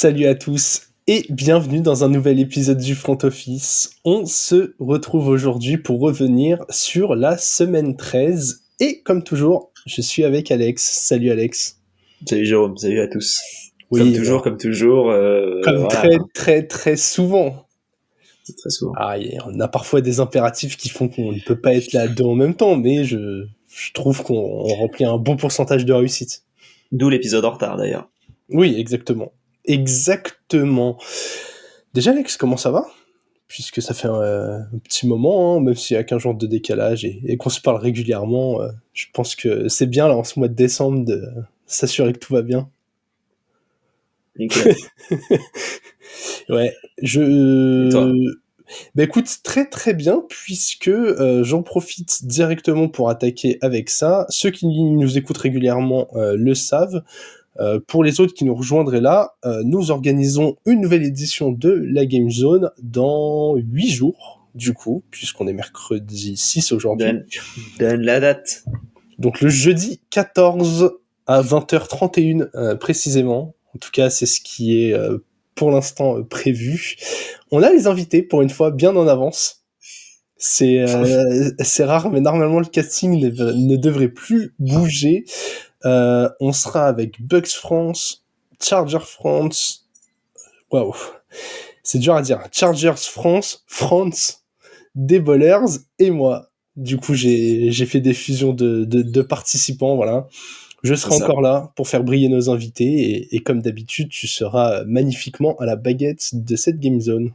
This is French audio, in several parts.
Salut à tous et bienvenue dans un nouvel épisode du Front Office. On se retrouve aujourd'hui pour revenir sur la semaine 13 et comme toujours, je suis avec Alex. Salut Alex. Salut Jérôme, salut à tous. Oui, Comme toujours, comme voilà. très souvent. Très souvent. On a parfois des impératifs qui font qu'on ne peut pas être là deux en même temps, mais je trouve qu'on remplit un bon pourcentage de réussite. D'où l'épisode en retard d'ailleurs. Oui, exactement. Déjà Alex, comment ça va ? Puisque ça fait un petit moment, hein, même s'il y a 15 jours de décalage et qu'on se parle régulièrement, je pense que c'est bien là en ce mois de décembre de s'assurer que tout va bien. Nickel. Ouais, Et toi ? bah écoute, très bien, puisque j'en profite directement pour attaquer avec ça. Ceux qui nous écoutent régulièrement le savent. Pour les autres qui nous rejoindraient là, nous organisons une nouvelle édition de la Game Zone dans 8 jours, du coup, puisqu'on est mercredi 6 aujourd'hui. Donne la date. Donc le jeudi 14 à 20h31 précisément. En tout cas, c'est ce qui est pour l'instant prévu. On a les invités pour une fois bien en avance. C'est rare, mais normalement le casting ne devrait plus bouger. On sera avec Bugs France, Charger France, waouh, c'est dur à dire, Chargers France, des Bowlers et moi. Du coup, j'ai fait des fusions de participants, voilà. Je serai encore là pour faire briller nos invités et comme d'habitude, tu seras magnifiquement à la baguette de cette Game Zone.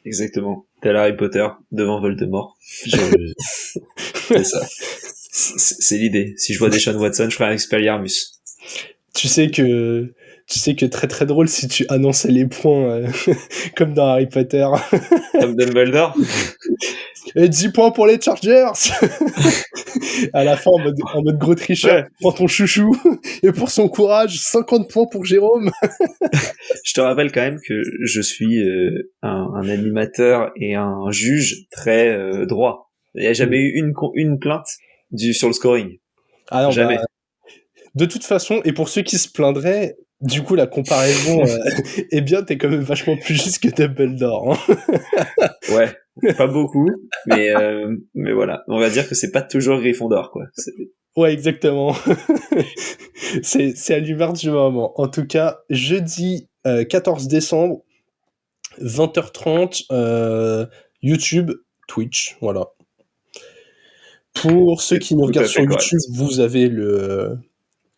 Exactement. Tel Harry Potter devant Voldemort. C'est ça. C'est l'idée. Si je vois Deshaun Watson, je ferai un Expelliarmus. Tu sais que très drôle si tu annonçais les points comme dans Harry Potter. Comme Dumbledore. Et 10 points pour les Chargers. À la fin, en mode gros tricheur, ouais. Prends ton chouchou. Et pour son courage, 50 points pour Jérôme. Je te rappelle quand même que je suis un animateur et un juge très droit. Il n'y a jamais eu une plainte sur le scoring. Ah non, jamais. Bah, de toute façon, et pour ceux qui se plaindraient, du coup, la comparaison, eh bien, t'es quand même vachement plus juste que Dumbledore. Hein. Ouais, pas beaucoup, mais voilà. On va dire que c'est pas toujours Gryffondor, quoi. Ouais, exactement. c'est à l'humeur du moment. En tout cas, jeudi 14 décembre, 20h30, YouTube, Twitch, voilà. Pour ceux qui nous regardent sur YouTube,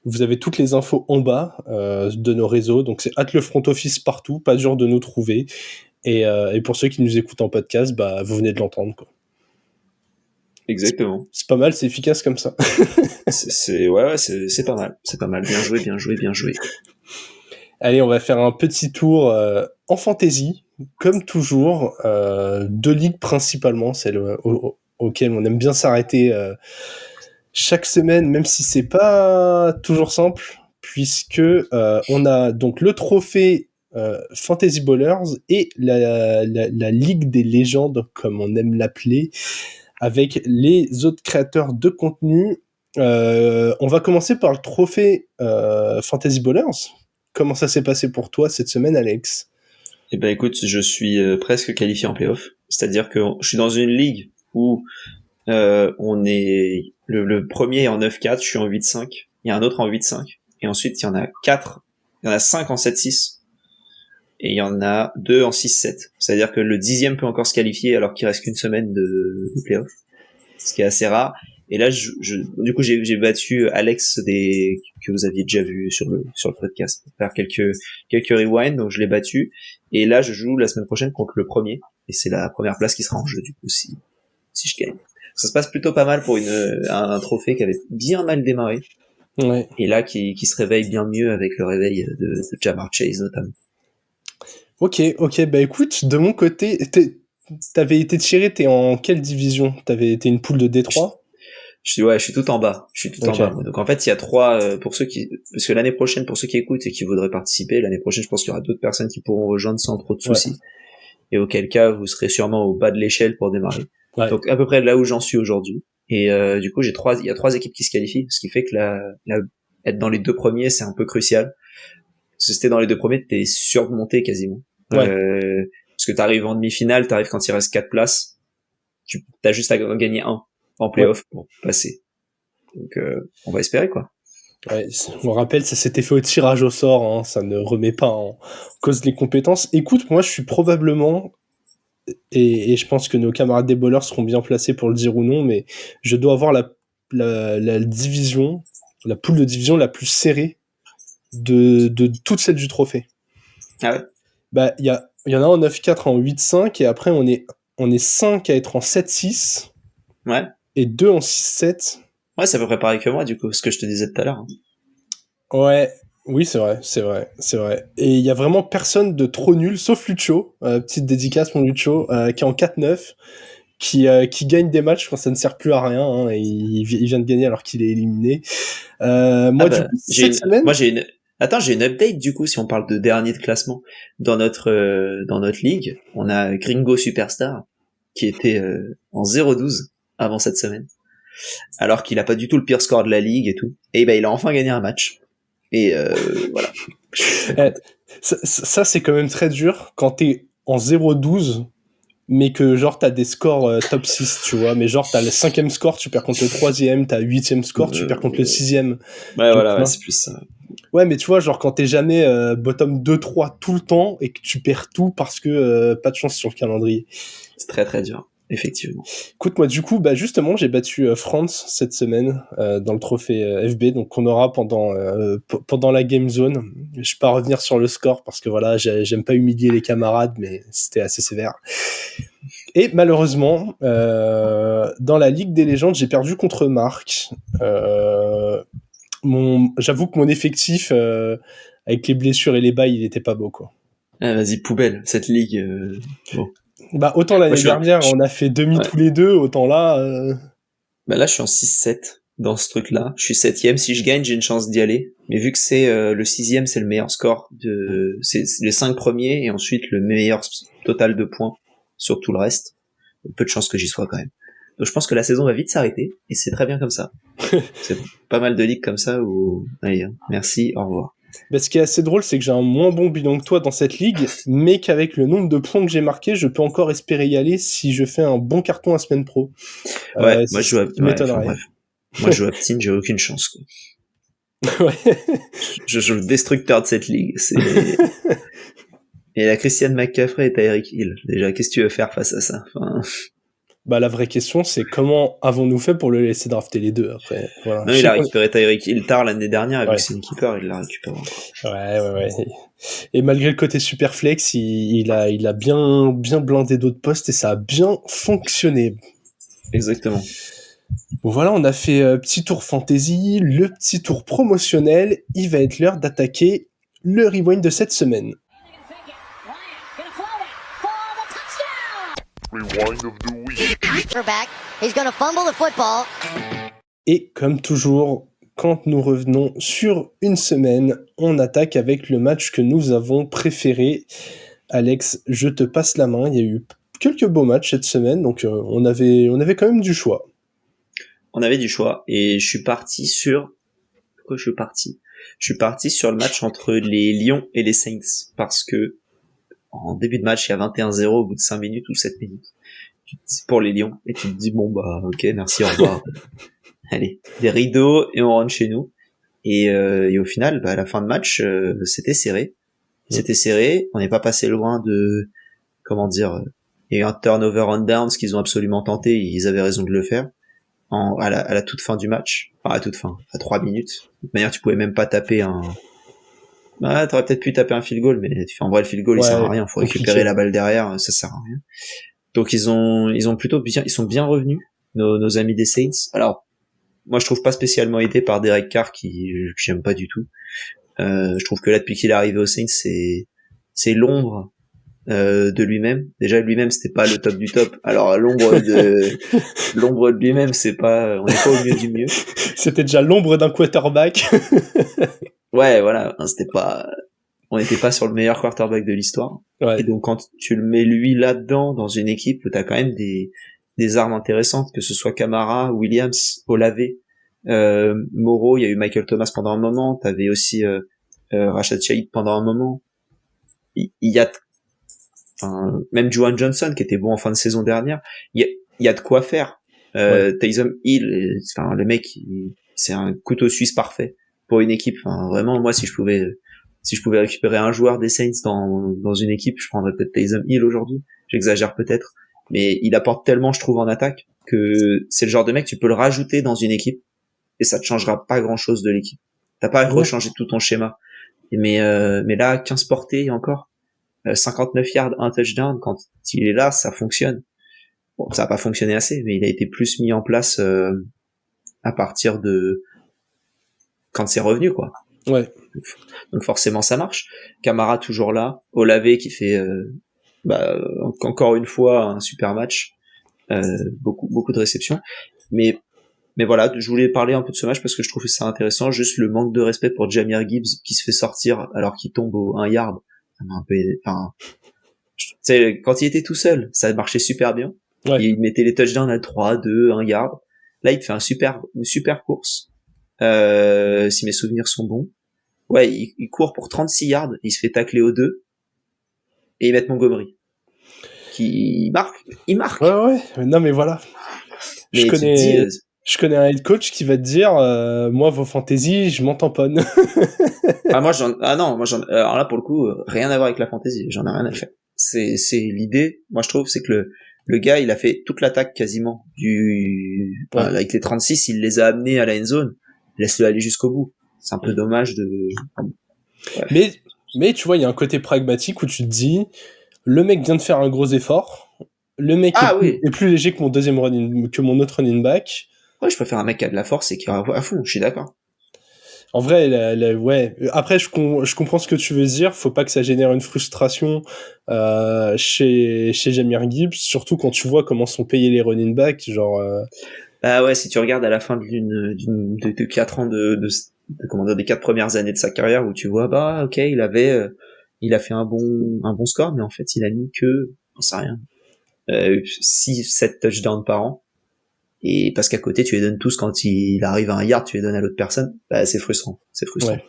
vous avez toutes les infos en bas de nos réseaux, donc c'est @lefrontoffice partout, pas dur de nous trouver. Et pour ceux qui nous écoutent en podcast, bah vous venez de l'entendre, quoi. Exactement. C'est pas mal, c'est efficace comme ça. c'est pas mal, c'est pas mal. Bien joué. Allez, on va faire un petit tour en fantasy, comme toujours, deux ligues principalement, celles auxquelles on aime bien s'arrêter chaque semaine, même si c'est pas toujours simple, puisque on a donc le trophée Fantasy Ballers et la Ligue des légendes, comme on aime l'appeler, avec les autres créateurs de contenu. On va commencer par le trophée Fantasy Ballers. Comment ça s'est passé pour toi cette semaine, Alex ? Eh ben écoute, je suis presque qualifié en playoff. C'est-à-dire que je suis dans une ligue où on est le premier est en 9-4, je suis en 8-5, il y a un autre en 8-5, et ensuite il y en a 5 en 7-6, et il y en a 2 en 6-7. C'est-à-dire que le 10e peut encore se qualifier alors qu'il reste qu'une semaine de playoff, ce qui est assez rare. Et là, du coup, j'ai battu Alex que vous aviez déjà vu sur le podcast, pour faire quelques rewinds, donc je l'ai battu. Et là, je joue la semaine prochaine contre le premier, et c'est la première place qui sera en jeu, du coup, si je gagne. Ça se passe plutôt pas mal pour un trophée qui avait bien mal démarré. Ouais. Et là, qui se réveille bien mieux avec le réveil de Ja'Marr Chase, notamment. Ok, bah écoute, de mon côté, t'avais été tiré, t'es en quelle division ? T'es une poule de D3 ? Je suis tout en bas. En bas. Donc en fait, il y a 3 parce que l'année prochaine, pour ceux qui écoutent et qui voudraient participer, l'année prochaine, je pense qu'il y aura d'autres personnes qui pourront rejoindre sans trop de soucis. Ouais. Et auquel cas, vous serez sûrement au bas de l'échelle pour démarrer. Ouais. Donc à peu près là où j'en suis aujourd'hui. Et du coup, il y a 3 équipes qui se qualifient, ce qui fait que être dans les 2 premiers, c'est un peu crucial. Si c'était dans les deux premiers, t'es sûr de monter quasiment. Ouais. Parce que t'arrives en demi-finale, t'arrives quand il reste 4 places, t'as juste à gagner un en play-off pour passer. Donc on va espérer quoi. Ouais, on rappelle, ça s'était fait au tirage au sort, hein, ça ne remet pas en cause les compétences. Écoute, moi je suis probablement, et je pense que nos camarades des bowlers seront bien placés pour le dire ou non, mais je dois avoir la division, la poule de division la plus serrée de toute celle du trophée. Ah ouais. Bah, il y en a en 9-4 en 8-5, et après on est 5 à être en 7-6, Ouais. et 2 en 6-7. Ouais, c'est à peu près pareil que moi, du coup, ce que je te disais tout à l'heure. Ouais, oui, c'est vrai. Et il y a vraiment personne de trop nul, sauf Lucho, petite dédicace, mon Lucho, qui est en 4-9, qui gagne des matchs quand ça ne sert plus à rien, hein, et il vient de gagner alors qu'il est éliminé. Moi, du coup, cette semaine... Attends, j'ai une update, du coup, si on parle de dernier de classement. Dans notre ligue, on a Gringo Superstar, qui était en 0-12 avant cette semaine. Alors qu'il a pas du tout le pire score de la ligue et tout. Et ben, il a enfin gagné un match. Et voilà. Ça, c'est quand même très dur quand t'es en 0-12, mais que genre t'as des scores top 6, tu vois. Mais genre t'as le 5e score, tu perds contre le 3e, t'as 8e score, tu perds contre le 6e. Ouais, voilà, ouais, c'est plus ça. Ouais, mais tu vois, genre quand t'es jamais bottom 2-3 tout le temps et que tu perds tout parce que pas de chance sur le calendrier. C'est très très dur. Effectivement. Écoute, moi, du coup, bah, justement, j'ai battu France cette semaine dans le trophée FB, donc on aura pendant la game zone. Je vais pas revenir sur le score parce que voilà, j'aime pas humilier les camarades, mais c'était assez sévère. Et malheureusement, dans la Ligue des légendes, j'ai perdu contre Marc. J'avoue que mon effectif, avec les blessures et les bails, il était pas beau, quoi. Ah, vas-y, poubelle, cette ligue. Bon. Bah, autant l'année dernière, on a fait demi tous les deux, autant là... Bah là, je suis en 6-7 dans ce truc-là. Je suis 7ème. Si je gagne, j'ai une chance d'y aller. Mais vu que c'est le 6ème, c'est le meilleur score. C'est les 5 premiers et ensuite le meilleur total de points sur tout le reste. Peu de chance que j'y sois quand même. Donc je pense que la saison va vite s'arrêter et c'est très bien comme ça. C'est pas mal de ligues comme ça où... Allez, merci, au revoir. Bah, ce qui est assez drôle, c'est que j'ai un moins bon bilan que toi dans cette ligue, mais qu'avec le nombre de points que j'ai marqué, je peux encore espérer y aller si je fais un bon carton à semaine pro. Ouais, moi je joue à... m'étonnerait. Bref. Moi je joue à Ptine, j'ai aucune chance, quoi. Ouais. Je joue le destructeur de cette ligue. Et la Christian McCaffrey et Tyreek Hill. Déjà, qu'est-ce que tu veux faire face à ça? Bah, la vraie question, c'est comment avons-nous fait pour le laisser drafter les deux après? Voilà. Non, il a récupéré Tyreek Hill tard l'année dernière, et vu Ouais. que c'est une keeper, il l'a récupéré. Ouais. Et malgré le côté super flex, il a bien blindé d'autres postes et ça a bien fonctionné. Exactement. Bon, voilà, on a fait petit tour fantasy, le petit tour promotionnel. Il va être l'heure d'attaquer le rewind de cette semaine. Rewind of the week. Back. He's gonna fumble the football. Et comme toujours, quand nous revenons sur une semaine, on attaque avec le match que nous avons préféré. Alex, je te passe la main. Il y a eu quelques beaux matchs cette semaine, donc on avait quand même du choix. On avait du choix, et je suis parti sur... Pourquoi je suis parti? Je suis parti sur le match entre les Lions et les Saints, parce que en début de match, il y a 21-0 au bout de 5 minutes ou 7 minutes. C'est pour les Lions, et tu te dis, bon bah ok, merci, au revoir. Allez, des rideaux, et on rentre chez nous. Et au final, bah, à la fin de match, c'était serré. C'était serré, on n'est pas passé loin de... Comment dire... Il y a eu un turnover on downs qu'ils ont absolument tenté, ils avaient raison de le faire. À la toute fin du match, enfin à toute fin, à 3 minutes. De toute manière, tu pouvais même pas taper un... Bah, t'aurais peut-être pu taper un field goal, mais en vrai, le field goal, il sert à rien. Faut récupérer la balle derrière, ça sert à rien. Donc ils ont plutôt bien, ils sont bien revenus, nos amis des Saints. Alors, moi, je trouve pas spécialement aidé par Derek Carr, que j'aime pas du tout. Je trouve que là, depuis qu'il est arrivé aux Saints, c'est l'ombre de lui-même. Déjà, lui-même, c'était pas le top du top. Alors, l'ombre de lui-même, c'est pas, on n'est pas au mieux du mieux. C'était déjà l'ombre d'un quarterback. Ouais, voilà. On n'était pas sur le meilleur quarterback de l'histoire. Ouais. Et donc, quand tu le mets lui là-dedans, dans une équipe où t'as quand même des armes intéressantes, que ce soit Kamara, Williams, Olave, Moreau, il y a eu Michael Thomas pendant un moment, t'avais aussi Rashad Shaheed pendant un moment. Il y a, enfin, même Juwan Johnson qui était bon en fin de saison dernière, il y a de quoi faire. Taysom Hill, enfin, le mec, c'est un couteau suisse parfait pour une équipe. Enfin, vraiment, moi, si je pouvais récupérer un joueur des Saints dans une équipe, je prendrais peut-être Taysom Hill aujourd'hui. J'exagère peut-être, mais il apporte tellement, je trouve, en attaque que c'est le genre de mec, tu peux le rajouter dans une équipe et ça te changera pas grand-chose de l'équipe. T'as pas à rechanger tout ton schéma. Mais là, 15 portées encore, 59 yards, un touchdown, quand il est là, ça fonctionne. Bon, ça a pas fonctionné assez, mais il a été plus mis en place à partir de quand c'est revenu, quoi. Ouais. Donc forcément, ça marche. Camara toujours là, Olave qui fait encore une fois un super match, beaucoup de réceptions. Mais voilà, je voulais parler un peu de ce match parce que je trouve que c'est intéressant. Juste le manque de respect pour Jahmyr Gibbs qui se fait sortir alors qu'il tombe au 1 yard. Tu sais, quand il était tout seul, ça marchait super bien. Ouais. Il mettait les touchdowns à 3, 2, 1 yard. Là, il te fait une super course. Si mes souvenirs sont bons. Ouais, il court pour 36 yards, il se fait tacler au 2 et il met Montgomery. Il marque. Ouais. Non, mais voilà. Mais je connais un head coach qui va te dire, moi, vos fantaisies, je m'en tamponne. alors là, pour le coup, rien à voir avec la fantasy. J'en ai rien à faire. C'est l'idée. Moi, je trouve, c'est que le gars, il a fait toute l'attaque quasiment avec les 36, il les a amenés à la end zone. Laisse-le aller jusqu'au bout. C'est un peu dommage de... Ouais. Mais tu vois, il y a un côté pragmatique où tu te dis, le mec vient de faire un gros effort, le mec est plus léger que mon autre running back. Ouais, je préfère un mec qui a de la force et qui est à fond, je suis d'accord. En vrai, ouais. Après, je comprends ce que tu veux dire. Faut pas que ça génère une frustration chez Jahmyr Gibbs, surtout quand tu vois comment sont payés les running backs, genre. Ah ouais, si tu regardes à la fin de 4 ans des 4 premières années de sa carrière où tu vois, ok, il a fait un bon score, mais en fait, il a mis que, j'en sais rien, 6-7 touchdowns par an. Et parce qu'à côté, tu les donnes tous quand il arrive à 1 yard, tu les donnes à l'autre personne. C'est frustrant. Ouais.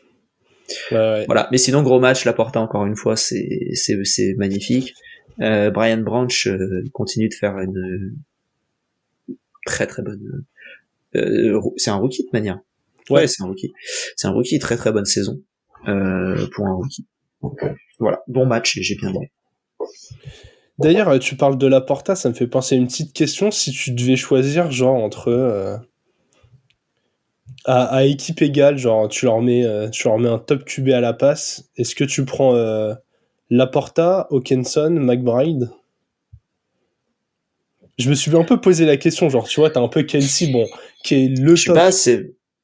Voilà. Mais sinon, gros match, Laporta encore une fois, c'est magnifique. Brian Branch continue de faire une très très bonne. C'est un rookie de manière. Ouais, c'est un rookie. C'est un rookie, très très bonne saison pour un rookie. Donc, voilà, bon match, j'ai bien aimé. D'ailleurs, tu parles de Laporta, ça me fait penser à une petite question. Si tu devais choisir, genre, entre... à équipe égale, genre, tu leur mets un top QB à la passe, est-ce que tu prends Laporta, Hawkinson, McBride? Je me suis un peu posé la question, genre, tu vois, t'as un peu Kelsey, bon, qui est le top.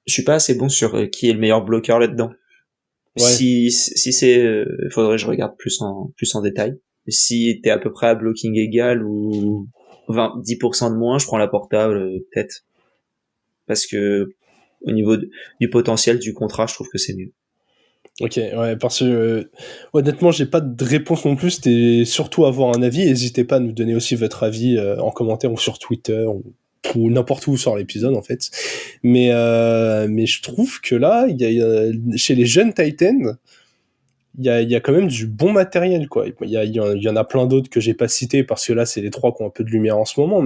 Je suis pas assez bon sur qui est le meilleur bloqueur là-dedans. Ouais. Si c'est, faudrait que je regarde plus en détail. Si t'es à peu près à blocking égal ou 10% de moins, je prends Laporta, peut-être. Parce que, au niveau du potentiel du contrat, je trouve que c'est mieux. Ok, ouais, parce que honnêtement, j'ai pas de réponse non plus. C'était surtout avoir un avis. N'hésitez pas à nous donner aussi votre avis en commentaire ou sur Twitter ou n'importe où sur l'épisode en fait. Mais je trouve que là, chez les jeunes Titans, il y a quand même du bon matériel quoi. Il y en a plein d'autres que j'ai pas cités parce que là, c'est les 3 qui ont un peu de lumière en ce moment,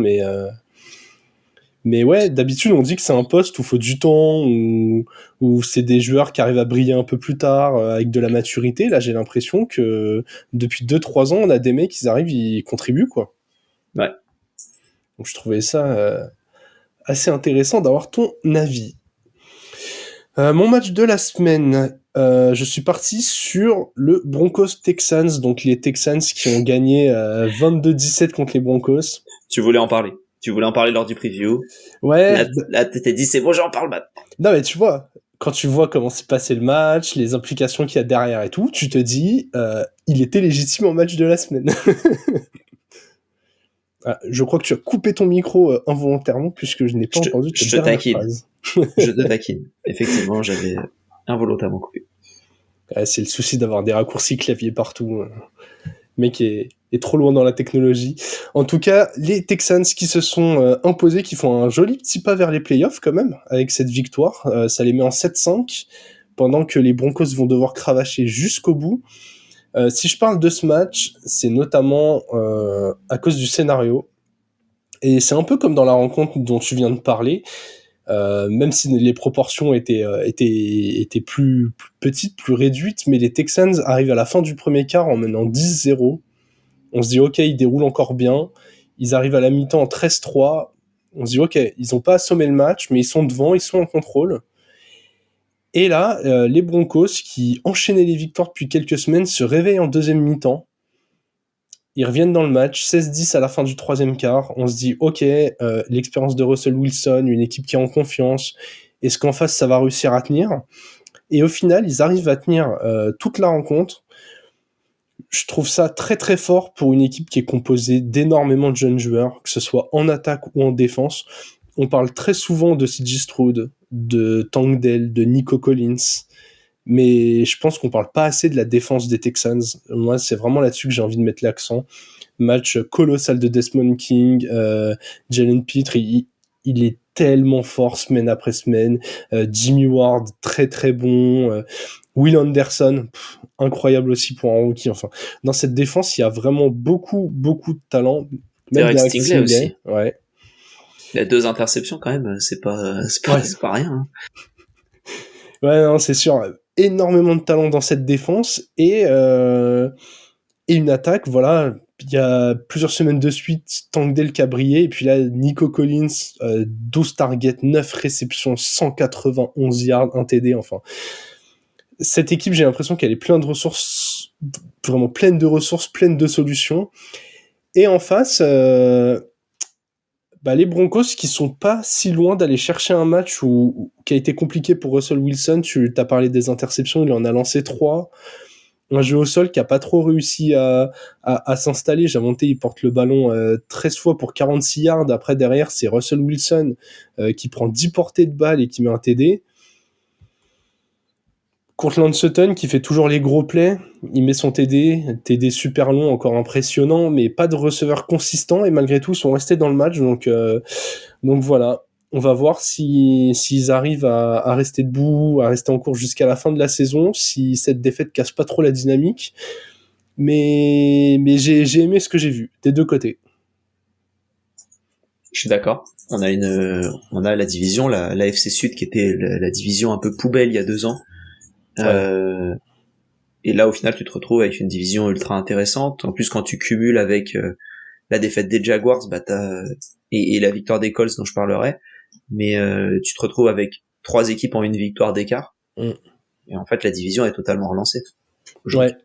mais ouais, d'habitude, on dit que c'est un poste où il faut du temps, où c'est des joueurs qui arrivent à briller un peu plus tard, avec de la maturité. Là, j'ai l'impression que depuis 2-3 ans, on a des mecs qui arrivent, ils contribuent, quoi. Ouais. Donc, je trouvais ça assez intéressant d'avoir ton avis. Mon match de la semaine, je suis parti sur le Broncos-Texans, donc les Texans qui ont gagné 22-17 contre les Broncos. Tu voulais en parler lors du preview. Ouais. Là, t'étais dit, c'est bon, j'en parle maintenant. Non, mais tu vois, quand tu vois comment s'est passé le match, les implications qu'il y a derrière et tout, tu te dis, il était légitime en match de la semaine. Je crois que tu as coupé ton micro involontairement puisque je n'ai pas entendu ta dernière phrase. Je te taquine. Effectivement, j'avais involontairement coupé. C'est le souci d'avoir des raccourcis clavier partout. Le mec est trop loin dans la technologie. En tout cas, les Texans qui se sont imposés, qui font un joli petit pas vers les playoffs quand même, avec cette victoire. Ça les met en 7-5. pendant que les Broncos vont devoir cravacher jusqu'au bout. Si je parle de ce match, c'est notamment à cause du scénario. Et c'est un peu comme dans la rencontre dont tu viens de parler, même si les proportions étaient plus petites, plus réduites, mais les Texans arrivent à la fin du premier quart en menant 10-0. On se dit, ok, ils déroulent encore bien. Ils arrivent à la mi-temps en 13-3. On se dit, ok, ils n'ont pas assommé le match, mais ils sont devant, ils sont en contrôle. Et là, les Broncos, qui enchaînaient les victoires depuis quelques semaines, se réveillent en deuxième mi-temps. Ils reviennent dans le match, 16-10 à la fin du troisième quart. On se dit, ok, l'expérience de Russell Wilson, une équipe qui est en confiance, est-ce qu'en face, ça va réussir à tenir ? Et au final, ils arrivent à tenir toute la rencontre. Je trouve ça très très fort pour une équipe qui est composée d'énormément de jeunes joueurs, que ce soit en attaque ou en défense. On parle très souvent de C.J. Stroud, de Tank Dell, de Nico Collins, mais je pense qu'on parle pas assez de la défense des Texans. Moi, c'est vraiment là-dessus que j'ai envie de mettre l'accent. Match colossal de Desmond King, Jalen Pitre, il est tellement fort semaine après semaine. Jimmy Ward, très très bon. Will Anderson, incroyable aussi pour un rookie. Enfin, dans cette défense, il y a vraiment beaucoup de talent. Même Derek Stingley aussi. Ouais. Il a 2 interceptions quand même, c'est pas rien. Hein. Ouais, non, c'est sûr. Énormément de talent dans cette défense et une attaque, voilà. Il y a plusieurs semaines de suite, Tank Dell qui a brillé, et puis là, Nico Collins, 12 targets, 9 réceptions, 191 yards, 1 TD, enfin. Cette équipe, j'ai l'impression qu'elle est pleine de ressources, vraiment pleine de ressources, pleine de solutions. Et en face, les Broncos qui sont pas si loin d'aller chercher un match qui a été compliqué pour Russell Wilson. Tu t'as parlé des interceptions, il en a lancé 3. Un jeu au sol qui a pas trop réussi à s'installer. Jamonté, il porte le ballon 13 fois pour 46 yards. Après, derrière, c'est Russell Wilson qui prend 10 portées de balle et qui met un TD. Courtland Sutton qui fait toujours les gros plays, il met son TD super long, encore impressionnant, mais pas de receveur consistant, et malgré tout, ils sont restés dans le match, donc voilà. On va voir s'ils arrivent à rester debout, à rester en course jusqu'à la fin de la saison, si cette défaite casse pas trop la dynamique, mais j'ai aimé ce que j'ai vu, des deux côtés. Je suis d'accord. On a la division, la FC Sud qui était la division un peu poubelle il y a 2 ans. Ouais. Et là, au final, tu te retrouves avec une division ultra intéressante. En plus, quand tu cumules avec la défaite des Jaguars, et la victoire des Colts dont je parlerai, mais tu te retrouves avec 3 équipes en une victoire d'écart. Et en fait, la division est totalement relancée. Ouais.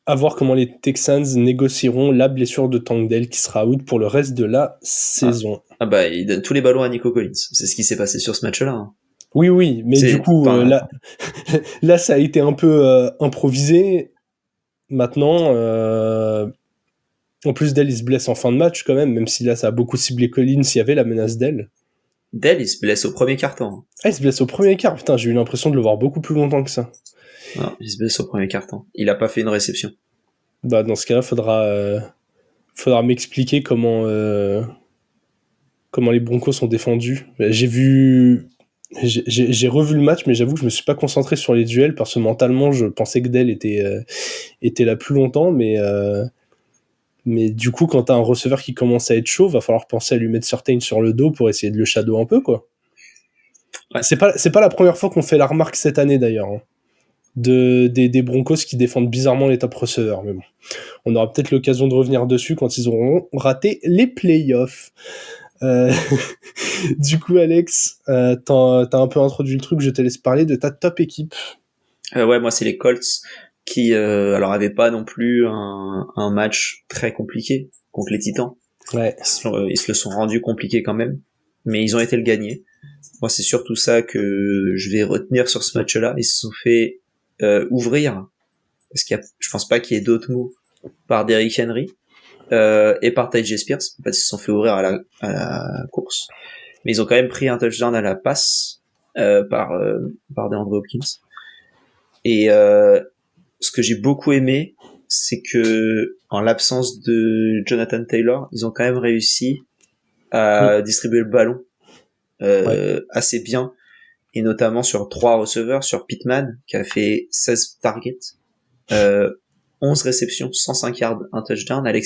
À voir comment les Texans négocieront la blessure de Tank Dell qui sera out pour le reste de la saison. Il donne tous les ballons à Nico Collins. C'est ce qui s'est passé sur ce match-là. Hein. Oui, mais du coup, là, ça a été un peu improvisé. Maintenant, en plus Dell, il se blesse en fin de match quand même si là, ça a beaucoup ciblé Collins, il y avait la menace Dell. Dell, il se blesse au premier quart-temps. Ah, il se blesse au premier quart. Putain, j'ai eu l'impression de le voir beaucoup plus longtemps que ça. Non, il se blesse au premier quart-temps. Il a pas fait une réception. Dans ce cas-là, faudra m'expliquer comment les Broncos sont défendus. J'ai revu le match, mais j'avoue que je me suis pas concentré sur les duels parce que mentalement, je pensais que Dell était là plus longtemps, mais du coup, quand t'as un receveur qui commence à être chaud, va falloir penser à lui mettre Surtain sur le dos pour essayer de le shadow un peu, quoi. Ouais. C'est pas la première fois qu'on fait la remarque cette année, d'ailleurs, hein, des Broncos qui défendent bizarrement les top receveurs, mais bon. On aura peut-être l'occasion de revenir dessus quand ils auront raté les playoffs. Du coup, Alex, t'as un peu introduit le truc, je te laisse parler de ta top équipe. Ouais, moi c'est les Colts qui alors avaient pas non plus un match très compliqué contre les Titans. Ouais. Ils se le sont rendus compliqué quand même, mais ils ont été le gagner. Moi c'est surtout ça que je vais retenir sur ce match-là. Ils se sont fait ouvrir parce je pense pas qu'il y ait d'autres mots par Derrick Henry et par Tyjae Spears. En fait, ils se sont fait ouvrir à la course, mais ils ont quand même pris un touchdown à la passe par DeAndre Hopkins. Et ce que j'ai beaucoup aimé, c'est que en l'absence de Jonathan Taylor, ils ont quand même réussi à distribuer le ballon assez bien et notamment sur 3 receveurs, sur Pittman, qui a fait 16 targets, 11 réceptions, 105 yards, un touchdown, Alec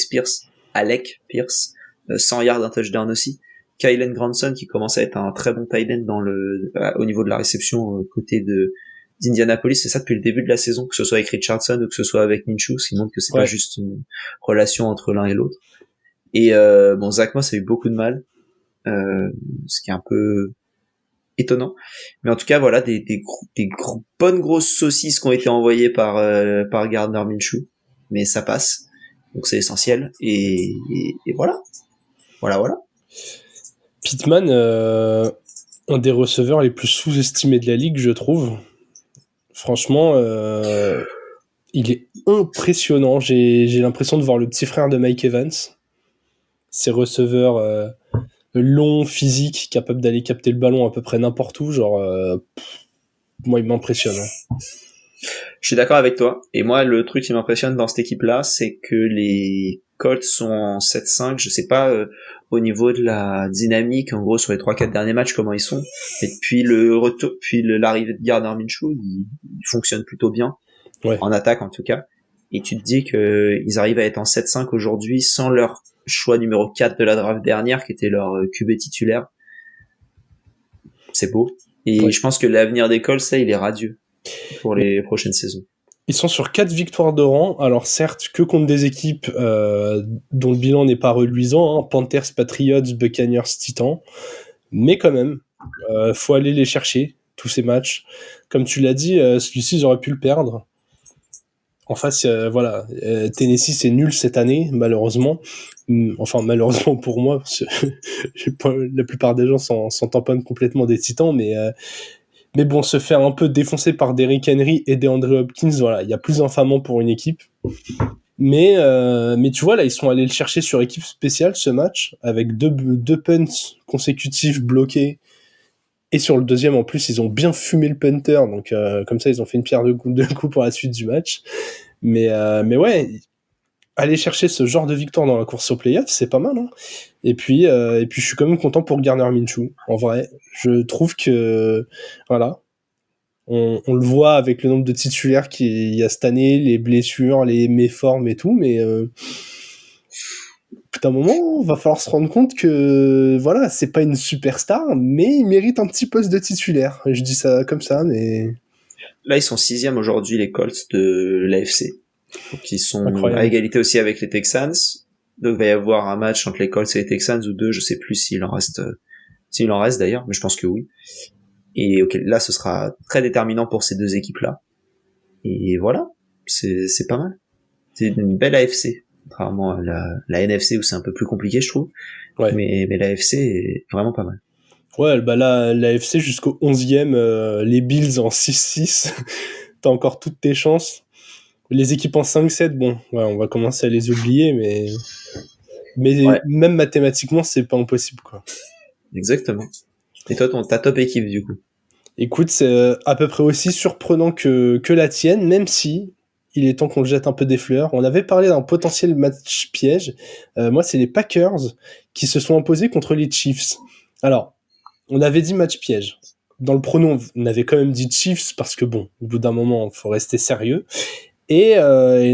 Pierce, 100 yards, un touchdown aussi, Kylen Granson, qui commence à être un très bon tight end au niveau de la réception, côté d'Indianapolis, c'est ça depuis le début de la saison, que ce soit avec Richardson ou que ce soit avec Minshew, ce qui montre que c'est pas juste une relation entre l'un et l'autre. Et Zach Moss a eu beaucoup de mal, ce qui est un peu étonnant, mais en tout cas voilà des bonnes grosses saucisses qui ont été envoyées par Gardner Minshew, mais ça passe, donc c'est essentiel, et voilà. Pittman, un des receveurs les plus sous-estimés de la ligue, je trouve. Franchement, il est impressionnant. J'ai l'impression de voir le petit frère de Mike Evans. Ces receveurs longs, physiques, capables d'aller capter le ballon à peu près n'importe où. Moi, il m'impressionne. Je suis d'accord avec toi. Et moi, le truc qui m'impressionne dans cette équipe-là, c'est que les Colts sont en 7-5. Je sais pas au niveau de la dynamique, en gros, sur les 3-4 derniers matchs, comment ils sont. Et depuis l'arrivée de Gardner Minshew, ils fonctionnent plutôt bien. Ouais. En attaque, en tout cas. Et tu te dis qu'ils arrivent à être en 7-5 aujourd'hui sans leur choix numéro 4 de la draft dernière, qui était leur QB titulaire. C'est beau. Et je pense que l'avenir des Colts, ça, il est radieux pour les prochaines saisons. Ils sont sur 4 victoires de rang, alors certes que contre des équipes dont le bilan n'est pas reluisant, hein, Panthers, Patriots, Buccaneers, Titans, mais quand même, faut aller les chercher, tous ces matchs. Comme tu l'as dit, celui-ci, ils auraient pu le perdre. En face, Tennessee, c'est nul cette année, malheureusement. Enfin, malheureusement pour moi, parce que la plupart des gens s'en tamponnent complètement des Titans, mais bon, se faire un peu défoncer par Derrick Henry et DeAndre Hopkins, voilà, il y a plus infamant pour une équipe. Mais tu vois, là, ils sont allés le chercher sur équipe spéciale, ce match, avec deux punts consécutifs bloqués. Et sur le deuxième, en plus, ils ont bien fumé le punter, donc comme ça, ils ont fait une pierre de coups pour la suite du match. Mais ouais, aller chercher ce genre de victoire dans la course au playoff, c'est pas mal, hein. Et puis je suis quand même content pour Gardner Minshew. En vrai, je trouve que voilà, on le voit avec le nombre de titulaires qu'il y a cette année, les blessures, les méformes et tout, mais à un moment, va falloir se rendre compte que voilà, c'est pas une superstar, mais il mérite un petit poste de titulaire. Je dis ça comme ça, mais là ils sont 6e aujourd'hui, les Colts de l'AFC. Donc ils sont à égalité aussi avec les Texans. Donc il va y avoir un match entre les Colts et les Texans ou deux, je sais plus s'il en reste d'ailleurs, mais je pense que oui. Et là ce sera très déterminant pour ces deux équipes-là. Et voilà, c'est pas mal. C'est une belle AFC, contrairement à la NFC où c'est un peu plus compliqué, je trouve. Ouais. Mais l'AFC est vraiment pas mal. Ouais, bah là, l'AFC jusqu'au 11e, les Bills en 6-6, t'as encore toutes tes chances. Les équipes en 5-7, bon, ouais, on va commencer à les oublier, mais ouais. Même mathématiquement, c'est pas impossible, quoi. Exactement. Et toi, ta top équipe, du coup? Écoute, c'est à peu près aussi surprenant que la tienne, même si il est temps qu'on le jette un peu des fleurs. On avait parlé d'un potentiel match piège. Moi, c'est les Packers qui se sont imposés contre les Chiefs. Alors, on avait dit match piège. Dans le pronom, on avait quand même dit Chiefs parce que bon, au bout d'un moment, il faut rester sérieux. Et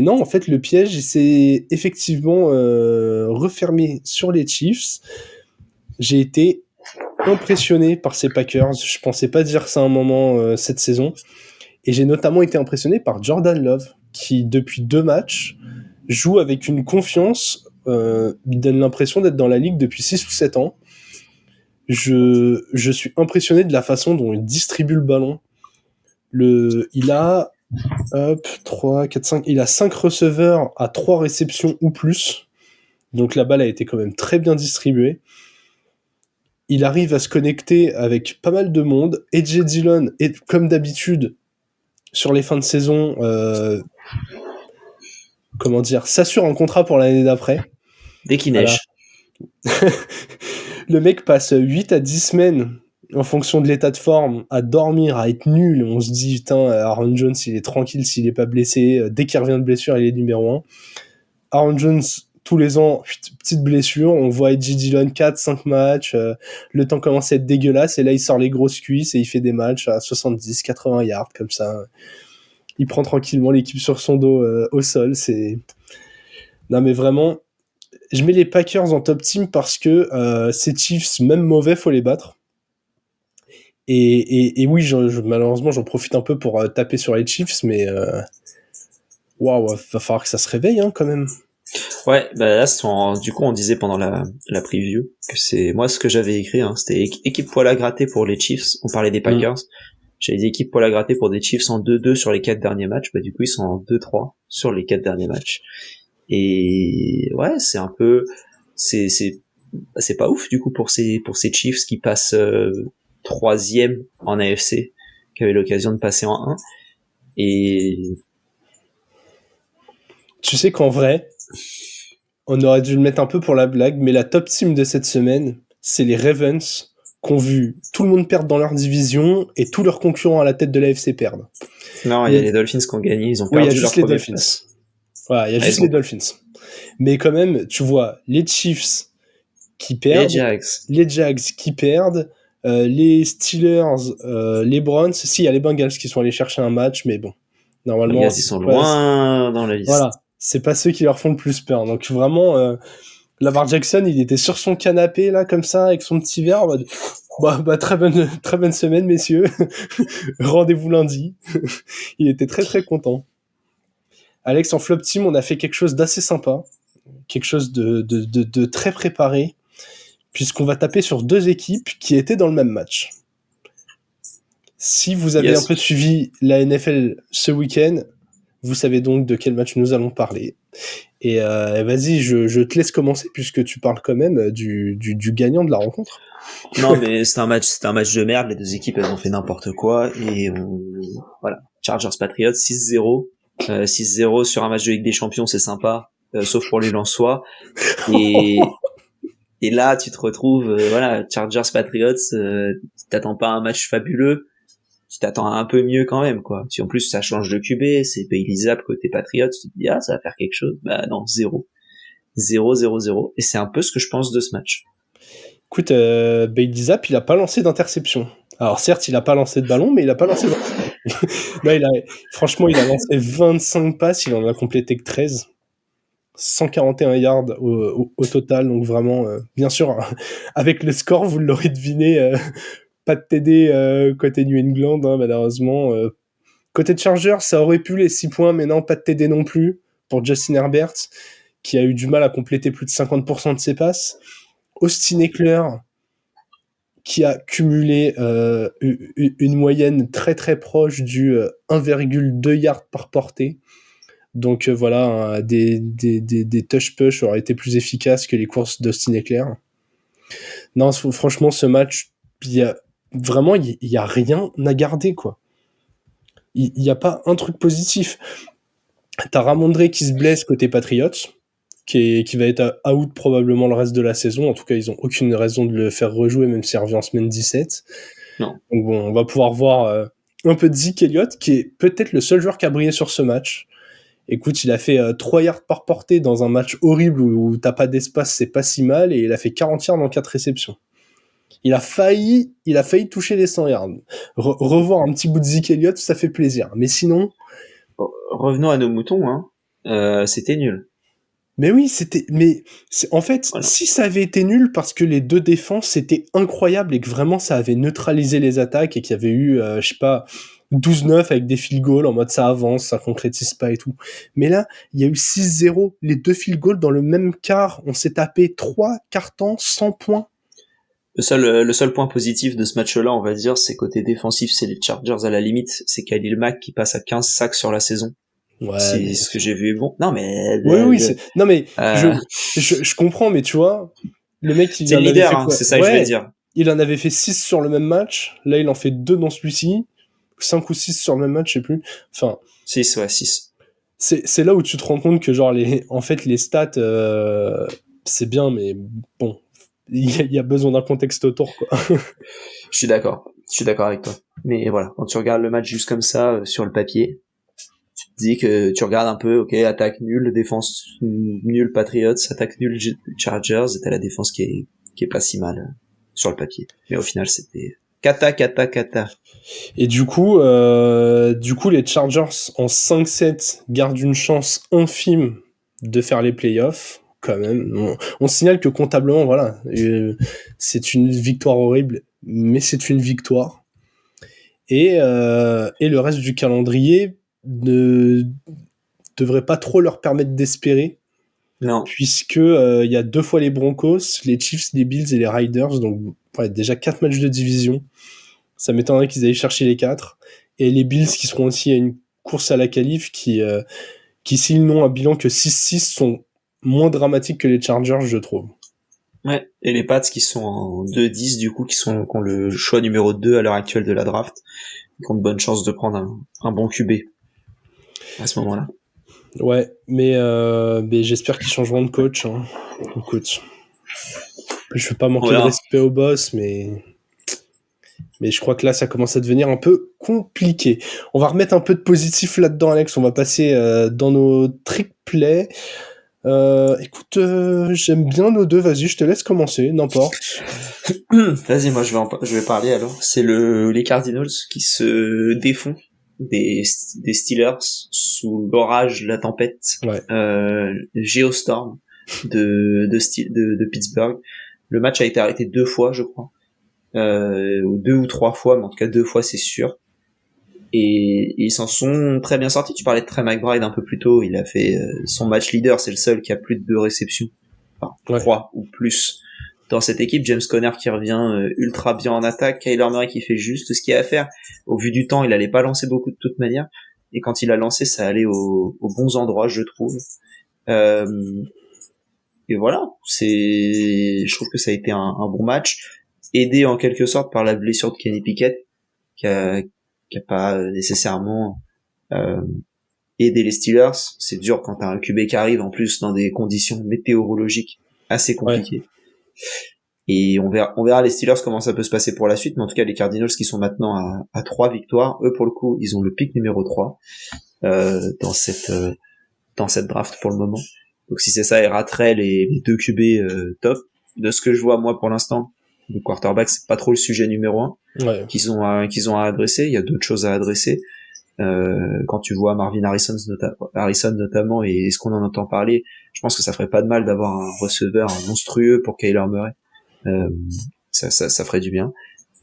non, en fait, le piège s'est effectivement refermé sur les Chiefs. J'ai été impressionné par ces Packers. Je pensais pas dire ça à un moment cette saison. Et j'ai notamment été impressionné par Jordan Love, qui, depuis 2 matchs, joue avec une confiance. Il donne l'impression d'être dans la ligue depuis 6 ou 7 ans. Je suis impressionné de la façon dont il distribue le ballon. Il a 3, 4, 5. Il a 5 receveurs à 3 réceptions ou plus. Donc la balle a été quand même très bien distribuée. Il arrive à se connecter avec pas mal de monde. AJ Dillon est, comme d'habitude, sur les fins de saison, s'assure un contrat pour l'année d'après. Dès qu'il neige. Voilà. Le mec passe 8 à 10 semaines en fonction de l'état de forme, à dormir, à être nul. On se dit, putain, Aaron Jones, il est tranquille s'il est pas blessé. Dès qu'il revient de blessure, il est numéro 1. Aaron Jones, tous les ans, petite blessure, on voit Edgy Dillon 4-5 matchs, le temps commence à être dégueulasse, et là il sort les grosses cuisses et il fait des matchs à 70-80 yards, comme ça. Il prend tranquillement l'équipe sur son dos au sol. Non mais vraiment, je mets les Packers en top team parce que ces Chiefs, même mauvais, faut les battre. Et oui, malheureusement, j'en profite un peu pour taper sur les Chiefs, mais waouh, va falloir que ça se réveille quand même. Ouais, bah là, du coup, on disait pendant la preview que c'est moi ce que j'avais écrit, c'était équipe poil à gratter pour les Chiefs. On parlait des Packers. J'avais dit équipe poil à gratter pour des Chiefs en 2-2 sur les 4 derniers matchs. Bah du coup, ils sont en 2-3 sur les 4 derniers matchs. Et ouais, c'est un peu, c'est pas ouf du coup pour ces Chiefs qui passent 3e en AFC, qui avaient l'occasion de passer en 1. Et tu sais qu'en vrai, on aurait dû le mettre un peu pour la blague, mais la top team de cette semaine, c'est les Ravens, qui ont vu tout le monde perdre dans leur division et tous leurs concurrents à la tête de l'AFC perdre. Non, il y a les Dolphins qui ont gagné, ils ont perdu leur première place. Voilà, il y a juste les Dolphins. Mais quand même, tu vois, les Chiefs qui perdent, les Jags qui perdent, les Steelers, les Browns, si, il y a les Bengals qui sont allés chercher un match, mais bon, normalement... Les gars, ils sont loin dans la liste. Voilà, c'est pas ceux qui leur font le plus peur. Donc vraiment, Lamar Jackson, il était sur son canapé, là, comme ça, avec son petit verre, très bonne semaine, messieurs. Rendez-vous lundi. Il était très très content. Alex, en flop team, on a fait quelque chose d'assez sympa, quelque chose de très préparé, puisqu'on va taper sur 2 équipes qui étaient dans le même match. Si vous avez un peu suivi la NFL ce week-end, vous savez donc de quel match nous allons parler. Et vas-y, je te laisse commencer, puisque tu parles quand même du gagnant de la rencontre. Non, mais c'était un match de merde. Les 2 équipes, elles ont fait n'importe quoi. Et voilà, Chargers Patriots 6-0. 6-0 sur un match de Ligue des Champions, c'est sympa, sauf pour les Lensois. Et là, tu te retrouves, Chargers Patriots, tu t'attends pas à un match fabuleux, tu t'attends à un peu mieux quand même, quoi. Si en plus ça change de QB, c'est Bailey Zappe côté Patriots, tu te dis ça va faire quelque chose. Bah non, 0. 0-0-0. Et c'est un peu ce que je pense de ce match. Écoute, Bailey Zappe, il a pas lancé d'interception. Alors certes, il a pas lancé de ballon, mais il a pas lancé non, franchement, il a lancé 25 passes, il en a complété que 13. 141 yards au total, donc vraiment, bien sûr, avec le score, vous l'aurez deviné, pas de TD côté New England, malheureusement. Côté Chargers, ça aurait pu les 6 points, mais non, pas de TD non plus pour Justin Herbert, qui a eu du mal à compléter plus de 50% de ses passes. Austin Eckler, qui a cumulé une moyenne très très proche du 1,2 yards par portée. Donc voilà, des touch push auraient été plus efficaces que les courses d'Austin Eckler. Non, franchement, ce match, il y a rien à garder, quoi. Il y a pas un truc positif. T'as Ramondre qui se blesse côté Patriots, qui va être out probablement le reste de la saison. En tout cas, ils ont aucune raison de le faire rejouer, même s'il revient en semaine 17. Non. Donc bon, on va pouvoir voir un peu de Zeke Elliott, qui est peut-être le seul joueur qui a brillé sur ce match. Écoute, il a fait 3 yards par portée dans un match horrible où t'as pas d'espace, c'est pas si mal, et il a fait 40 yards en 4 réceptions. Il a failli toucher les 100 yards. Revoir un petit bout de Zeke Elliott, ça fait plaisir. Mais sinon... Revenons à nos moutons, c'était nul. Mais oui, en fait, voilà. Si ça avait été nul parce que les 2 défenses étaient incroyables et que vraiment ça avait neutralisé les attaques et qu'il y avait eu, 12-9 avec des field goals en mode ça avance, ça concrétise pas et tout. Mais là, il y a eu 6-0, les 2 field goals dans le même quart. On s'est tapé 3 quarts temps, 100 points. Le seul point positif de ce match-là, on va dire, c'est côté défensif, c'est les Chargers à la limite. C'est Khalil Mack qui passe à 15 sacs sur la saison. Ouais, c'est ce que j'ai vu. Bon, non mais non mais je comprends, mais tu vois, le mec c'est le leader, c'est ça que je veux dire. Il en avait fait 6 sur le même match, là il en fait 2 dans celui-ci, 5 ou 6 sur le même match, je sais plus. Enfin 6. C'est là où tu te rends compte que genre en fait les stats c'est bien, mais bon, il y a besoin d'un contexte autour, quoi. Je suis d'accord avec toi. Mais voilà, quand tu regardes le match juste comme ça sur le papier, dis que tu regardes un peu, ok, attaque nulle, défense nulle Patriots, attaque nulle Chargers, et t'as la défense qui est pas si mal sur le papier. Mais au final, c'était kata. Et du coup, les Chargers en 5-7 gardent une chance infime de faire les playoffs. Quand même, on signale que comptablement, voilà, c'est une victoire horrible, mais c'est une victoire. Et le reste du calendrier ne devrait pas trop leur permettre d'espérer. Non. Puisque y a 2 fois les Broncos, les Chiefs, les Bills et les Riders, donc ouais, déjà 4 matchs de division. Ça m'étonnerait qu'ils aillent chercher les 4. Et les Bills qui seront aussi à une course à la qualif qui s'ils n'ont un bilan que 6-6 sont moins dramatiques que les Chargers, je trouve. Ouais, et les Pats qui sont en 2-10 du coup, qui ont le choix numéro 2 à l'heure actuelle de la draft, qui ont de bonnes chances de prendre un bon QB à ce moment-là. Ouais, mais j'espère qu'ils changeront de coach. Hein. Écoute, je veux pas manquer de respect au boss, mais je crois que là, ça commence à devenir un peu compliqué. On va remettre un peu de positif là-dedans, Alex. On va passer dans nos trick plays. Écoute, j'aime bien nos deux. Vas-y, je te laisse commencer, n'importe. Vas-y, moi je vais parler alors. C'est les Cardinals qui se défont des Steelers sous l'orage, la tempête, ouais. Geostorm de Pittsburgh. Le match a été arrêté 2 fois, je crois. 2 ou 3 fois, mais en tout cas 2 fois c'est sûr. Et ils s'en sont très bien sortis. Tu parlais de Trey McBride un peu plus tôt. Il a fait son match leader. C'est le seul qui a plus de 2 réceptions. Enfin, 3 ou plus dans cette équipe. James Conner qui revient ultra bien en attaque. Kyler Murray qui fait juste ce qu'il a à faire. Au vu du temps, il allait pas lancer beaucoup de toute manière. Et quand il a lancé, ça allait aux bons endroits, je trouve. Et voilà. Je trouve que ça a été un bon match. Aidé en quelque sorte par la blessure de Kenny Pickett, qui a pas nécessairement aidé les Steelers. C'est dur quand t'as un QB qui arrive en plus dans des conditions météorologiques assez compliquées. Ouais. Et on verra les Steelers comment ça peut se passer pour la suite, mais en tout cas les Cardinals qui sont maintenant à 3 victoires, eux pour le coup ils ont le pick numéro 3 dans cette draft pour le moment. Donc si c'est ça, ils rateraient les 2 QB top. De ce que je vois moi pour l'instant, le quarterback c'est pas trop le sujet numéro 1 qu'ils ont à adresser. Il y a d'autres choses à adresser. Quand tu vois Marvin Harrison notamment et ce qu'on en entend parler, je pense que ça ferait pas de mal d'avoir un receveur monstrueux pour Kyler Murray. Ça ferait du bien.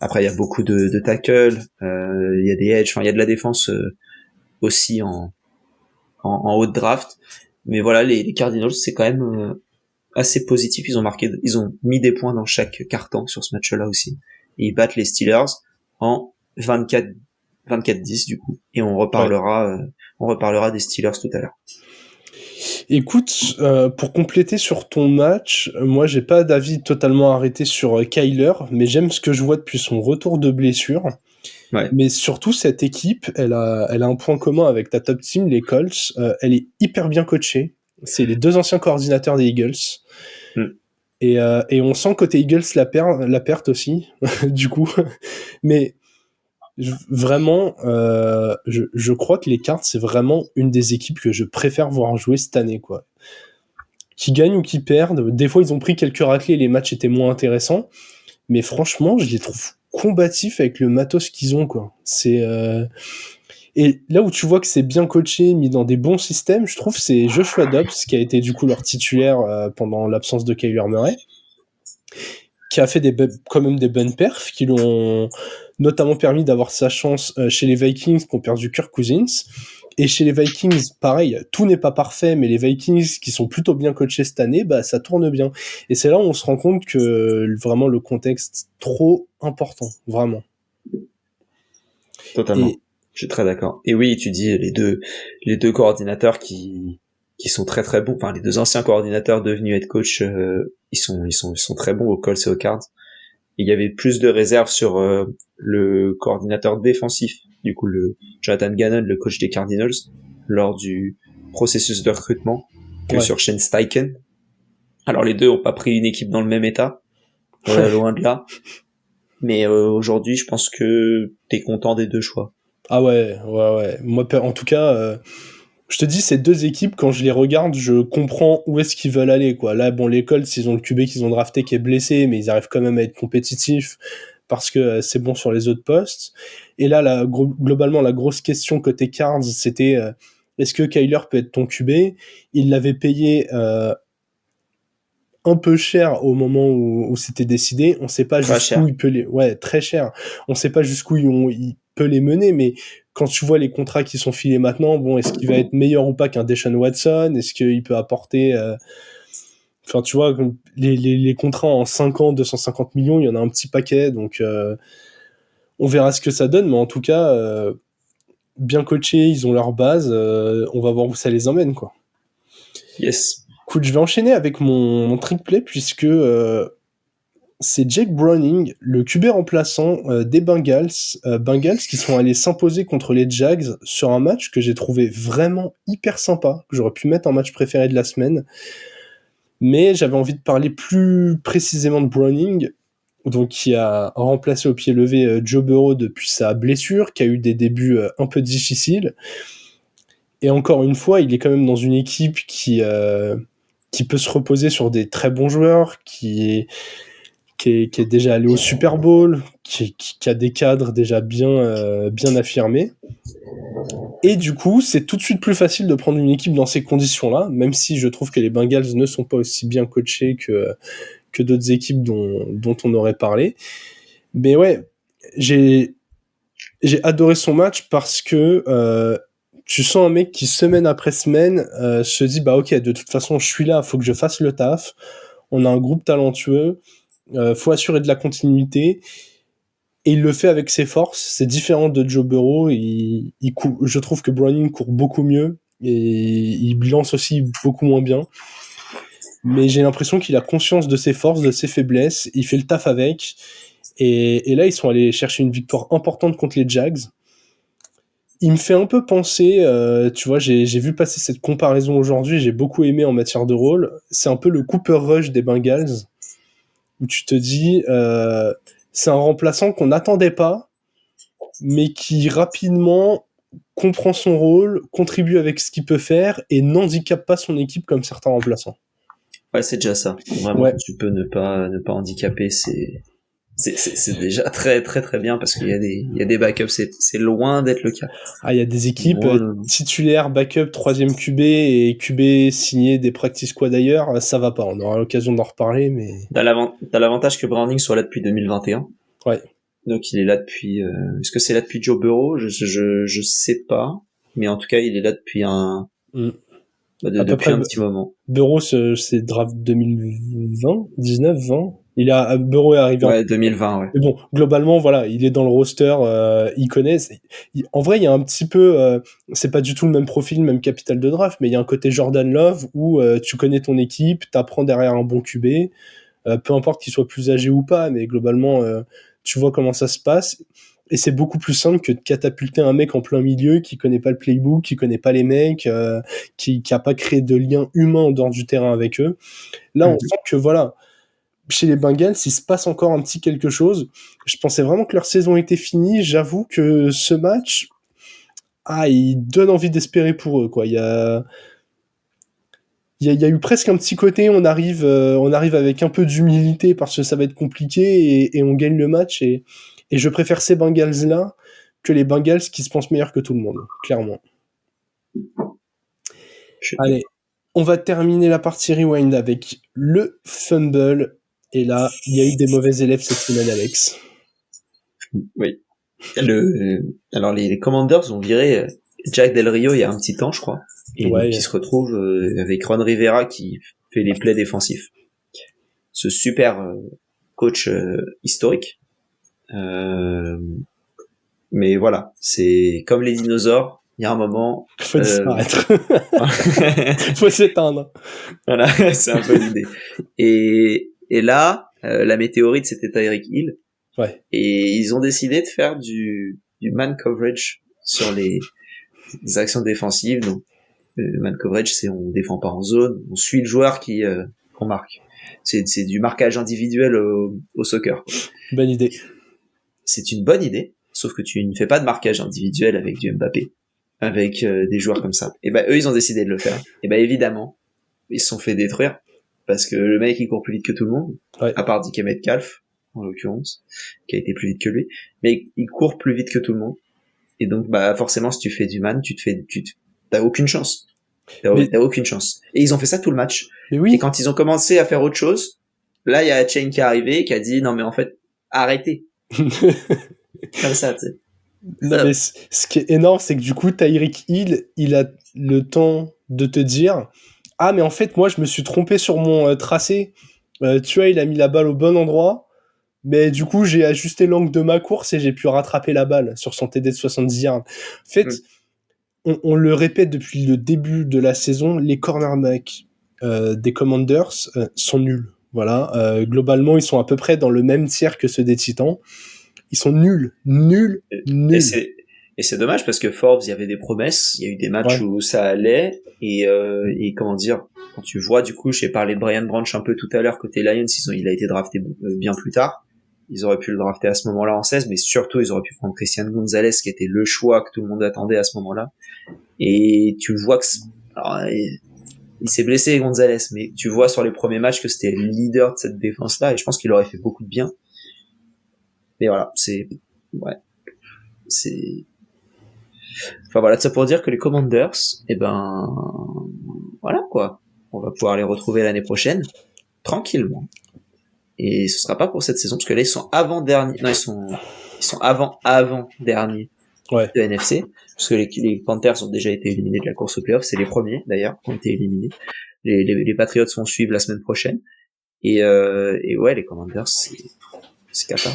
Après il y a beaucoup de tackles, il y a des edge, enfin il y a de la défense aussi en haut de draft. Mais voilà, les Cardinals c'est quand même assez positif. Ils ont mis des points dans chaque quart-temps sur ce match-là aussi. Et ils battent les Steelers en 24-10 du coup. Et on reparlera des Steelers tout à l'heure. Écoute, pour compléter sur ton match, moi j'ai pas d'avis totalement arrêté sur Kyler, mais j'aime ce que je vois depuis son retour de blessure. Ouais. Mais surtout cette équipe, elle a un point commun avec ta top team, les Colts. Elle est hyper bien coachée. C'est les 2 anciens coordinateurs des Eagles. Et on sent côté Eagles la perte aussi, du coup. Mais vraiment, je crois que les Cards, c'est vraiment une des équipes que je préfère voir jouer cette année, quoi. Qui gagnent ou qui perdent. Des fois, ils ont pris quelques raclés, les matchs étaient moins intéressants. Mais franchement, je les trouve combatifs avec le matos qu'ils ont, quoi. Et là où tu vois que c'est bien coaché, mis dans des bons systèmes, je trouve c'est Joshua Dobbs, qui a été du coup leur titulaire pendant l'absence de Kyler Murray, qui a fait quand même des bonnes perfs, qui l'ont notamment permis d'avoir sa chance chez les Vikings, qui ont perdu Kirk Cousins. Et chez les Vikings, pareil, tout n'est pas parfait, mais les Vikings, qui sont plutôt bien coachés cette année, bah ça tourne bien. Et c'est là où on se rend compte que vraiment le contexte trop important, vraiment. Totalement. Je suis très d'accord. Et oui, tu dis les deux coordinateurs qui sont très très bons. Enfin, les 2 anciens coordinateurs devenus head coach, ils sont très bons aux Colts et aux Cards. Il y avait plus de réserves sur le coordinateur défensif, du coup le Jonathan Gannon, le coach des Cardinals, lors du processus de recrutement que sur Shane Steichen. Alors les deux ont pas pris une équipe dans le même état, loin de là. Mais aujourd'hui, je pense que t'es content des 2 choix. Ah ouais. Moi, en tout cas, je te dis, ces deux équipes, quand je les regarde, je comprends où est-ce qu'ils veulent aller, quoi. Là, bon, les Colts, ils ont le QB qu'ils ont drafté qui est blessé, mais ils arrivent quand même à être compétitifs parce que c'est bon sur les autres postes. Et là, globalement, la grosse question côté Cards, c'était est-ce que Kyler peut être ton QB? Il l'avait payé un peu cher au moment où c'était décidé. On sait pas jusqu'où il peut les... Ouais, très cher. On sait pas jusqu'où il peut les mener, mais quand tu vois les contrats qui sont filés maintenant, bon, est-ce qu'il va être meilleur ou pas qu'un Deshaun Watson? Est-ce qu'il peut apporter... Enfin, tu vois, les contrats en 5 ans, 250 millions, il y en a un petit paquet, donc on verra ce que ça donne, mais en tout cas, bien coachés, ils ont leur base, on va voir où ça les emmène, quoi. Yes. Écoute, je vais enchaîner avec mon trick play, puisque c'est Jake Browning, le QB remplaçant des Bengals qui sont allés s'imposer contre les Jags sur un match que j'ai trouvé vraiment hyper sympa, que j'aurais pu mettre en match préféré de la semaine. Mais j'avais envie de parler plus précisément de Browning, donc qui a remplacé au pied levé Joe Burrow depuis sa blessure, qui a eu des débuts un peu difficiles. Et encore une fois, il est quand même dans une équipe qui peut se reposer sur des très bons joueurs, qui est déjà allé au Super Bowl, qui a des cadres déjà bien affirmés. Et du coup, c'est tout de suite plus facile de prendre une équipe dans ces conditions-là, même si je trouve que les Bengals ne sont pas aussi bien coachés que d'autres équipes dont on aurait parlé. Mais ouais, j'ai adoré son match parce que tu sens un mec qui, semaine après semaine, se dit, bah ok, de toute façon, je suis là, faut que je fasse le taf. On a un groupe talentueux, faut assurer de la continuité. Et il le fait avec ses forces. C'est différent de Joe Burrow. Je trouve que Browning court beaucoup mieux et il lance aussi beaucoup moins bien. Mais j'ai l'impression qu'il a conscience de ses forces, de ses faiblesses. Il fait le taf avec. Et là, ils sont allés chercher une victoire importante contre les Jags. Il me fait un peu penser, tu vois, j'ai vu passer cette comparaison aujourd'hui, j'ai beaucoup aimé en matière de rôle. C'est un peu le Cooper Rush des Bengals, où tu te dis, c'est un remplaçant qu'on n'attendait pas, mais qui rapidement comprend son rôle, contribue avec ce qu'il peut faire et n'handicape pas son équipe comme certains remplaçants. Ouais, c'est déjà ça. Vraiment, Ouais. tu peux ne pas handicaper, c'est déjà très très très bien parce qu'il y a des backups, c'est loin d'être le cas. Ah, il y a des équipes titulaires, backup, 3e QB et QB signé des practice squad d'ailleurs, ça va pas. On aura l'occasion d'en reparler, mais t'as l'avantage que Browning soit là depuis 2021. Ouais. Donc il est là depuis. Est-ce que c'est là depuis Joe Burrow? Je sais pas, mais en tout cas il est là depuis depuis un petit moment. Burrow, c'est draft 2020, 19, 20. Burrow est arrivé. Ouais, 2020, ouais. Mais bon, globalement, voilà, il est dans le roster, il connaît. En vrai, il y a un petit peu, c'est pas du tout le même profil, même capital de draft, mais il y a un côté Jordan Love où tu connais ton équipe, t'apprends derrière un bon QB, peu importe qu'il soit plus âgé ou pas, mais globalement, tu vois comment ça se passe. Et c'est beaucoup plus simple que de catapulter un mec en plein milieu qui connaît pas le playbook, qui connaît pas les mecs, qui a pas créé de lien humain en dehors du terrain avec eux. Là, on sent que voilà, chez les Bengals, il se passe encore un petit quelque chose. Je pensais vraiment que leur saison était finie. J'avoue que ce match, il donne envie d'espérer pour eux, quoi. Il y a eu presque un petit côté, on arrive avec un peu d'humilité parce que ça va être compliqué et on gagne le match et je préfère ces Bengals-là que les Bengals qui se pensent meilleurs que tout le monde, clairement. Allez, on va terminer la partie Rewind avec le fumble. Et là, il y a eu des mauvais élèves cette semaine, Alex. Oui. Alors les Commanders ont viré Jack Del Rio il y a un petit temps, je crois. Et donc il se retrouve avec Ron Rivera qui fait les plays défensifs. Ce super coach historique. Mais voilà, c'est comme les dinosaures, il y a un moment... Faut disparaître. Faut s'éteindre. Voilà, c'est un peu l'idée. Et là, la météorite, c'était Tyreek Hill. Ouais. Et ils ont décidé de faire du man coverage sur les actions défensives. Donc, le man coverage, c'est on défend pas en zone, on suit le joueur qu'on marque. C'est du marquage individuel au soccer. Bonne idée. C'est une bonne idée, sauf que tu ne fais pas de marquage individuel avec du Mbappé. avec des joueurs comme ça. Et eux, ils ont décidé de le faire. Et évidemment, ils se sont fait détruire parce que le mec, il court plus vite que tout le monde, à part DK Metcalf, en l'occurrence, qui a été plus vite que lui, mais il court plus vite que tout le monde. Et donc, forcément, si tu fais du man, t'as aucune chance. T'as aucune chance. Et ils ont fait ça tout le match. Mais oui. Et quand ils ont commencé à faire autre chose, là, il y a Chain qui est arrivé et qui a dit, non, mais en fait, arrêtez. Comme ça, tu sais. Non, mais ce qui est énorme, c'est que du coup, Tyreek Hill, il a le temps de te dire, ah, mais en fait, moi, je me suis trompé sur mon tracé. Tu vois, il a mis la balle au bon endroit. Mais du coup, j'ai ajusté l'angle de ma course et j'ai pu rattraper la balle sur son TD de 70 yards. En fait, on le répète depuis le début de la saison, les cornerbacks des Commanders sont nuls. Voilà, globalement, ils sont à peu près dans le même tiers que ceux des Titans. Ils sont nuls. Et c'est dommage parce que Forbes, il y avait des promesses, il y a eu des matchs où ça allait, et comment dire, quand tu vois, du coup, j'ai parlé de Brian Branch un peu tout à l'heure côté Lions, il a été drafté bien plus tard. Ils auraient pu le drafter à ce moment-là en 16, mais surtout, ils auraient pu prendre Christian Gonzalez, qui était le choix que tout le monde attendait à ce moment-là. Et tu vois que, alors, il s'est blessé, Gonzalez, mais tu vois sur les premiers matchs que c'était le leader de cette défense-là, et je pense qu'il aurait fait beaucoup de bien. Mais voilà, enfin voilà, ça pour dire que les Commanders, voilà quoi, on va pouvoir les retrouver l'année prochaine, tranquillement. Et ce sera pas pour cette saison, parce que là ils sont avant-derniers, non ils sont avant-derniers de NFC, parce que les Panthers ont déjà été éliminés de la course au playoff, c'est les premiers d'ailleurs qui ont été éliminés. Les Patriots vont suivre la semaine prochaine, et ouais, les Commanders, c'est cata.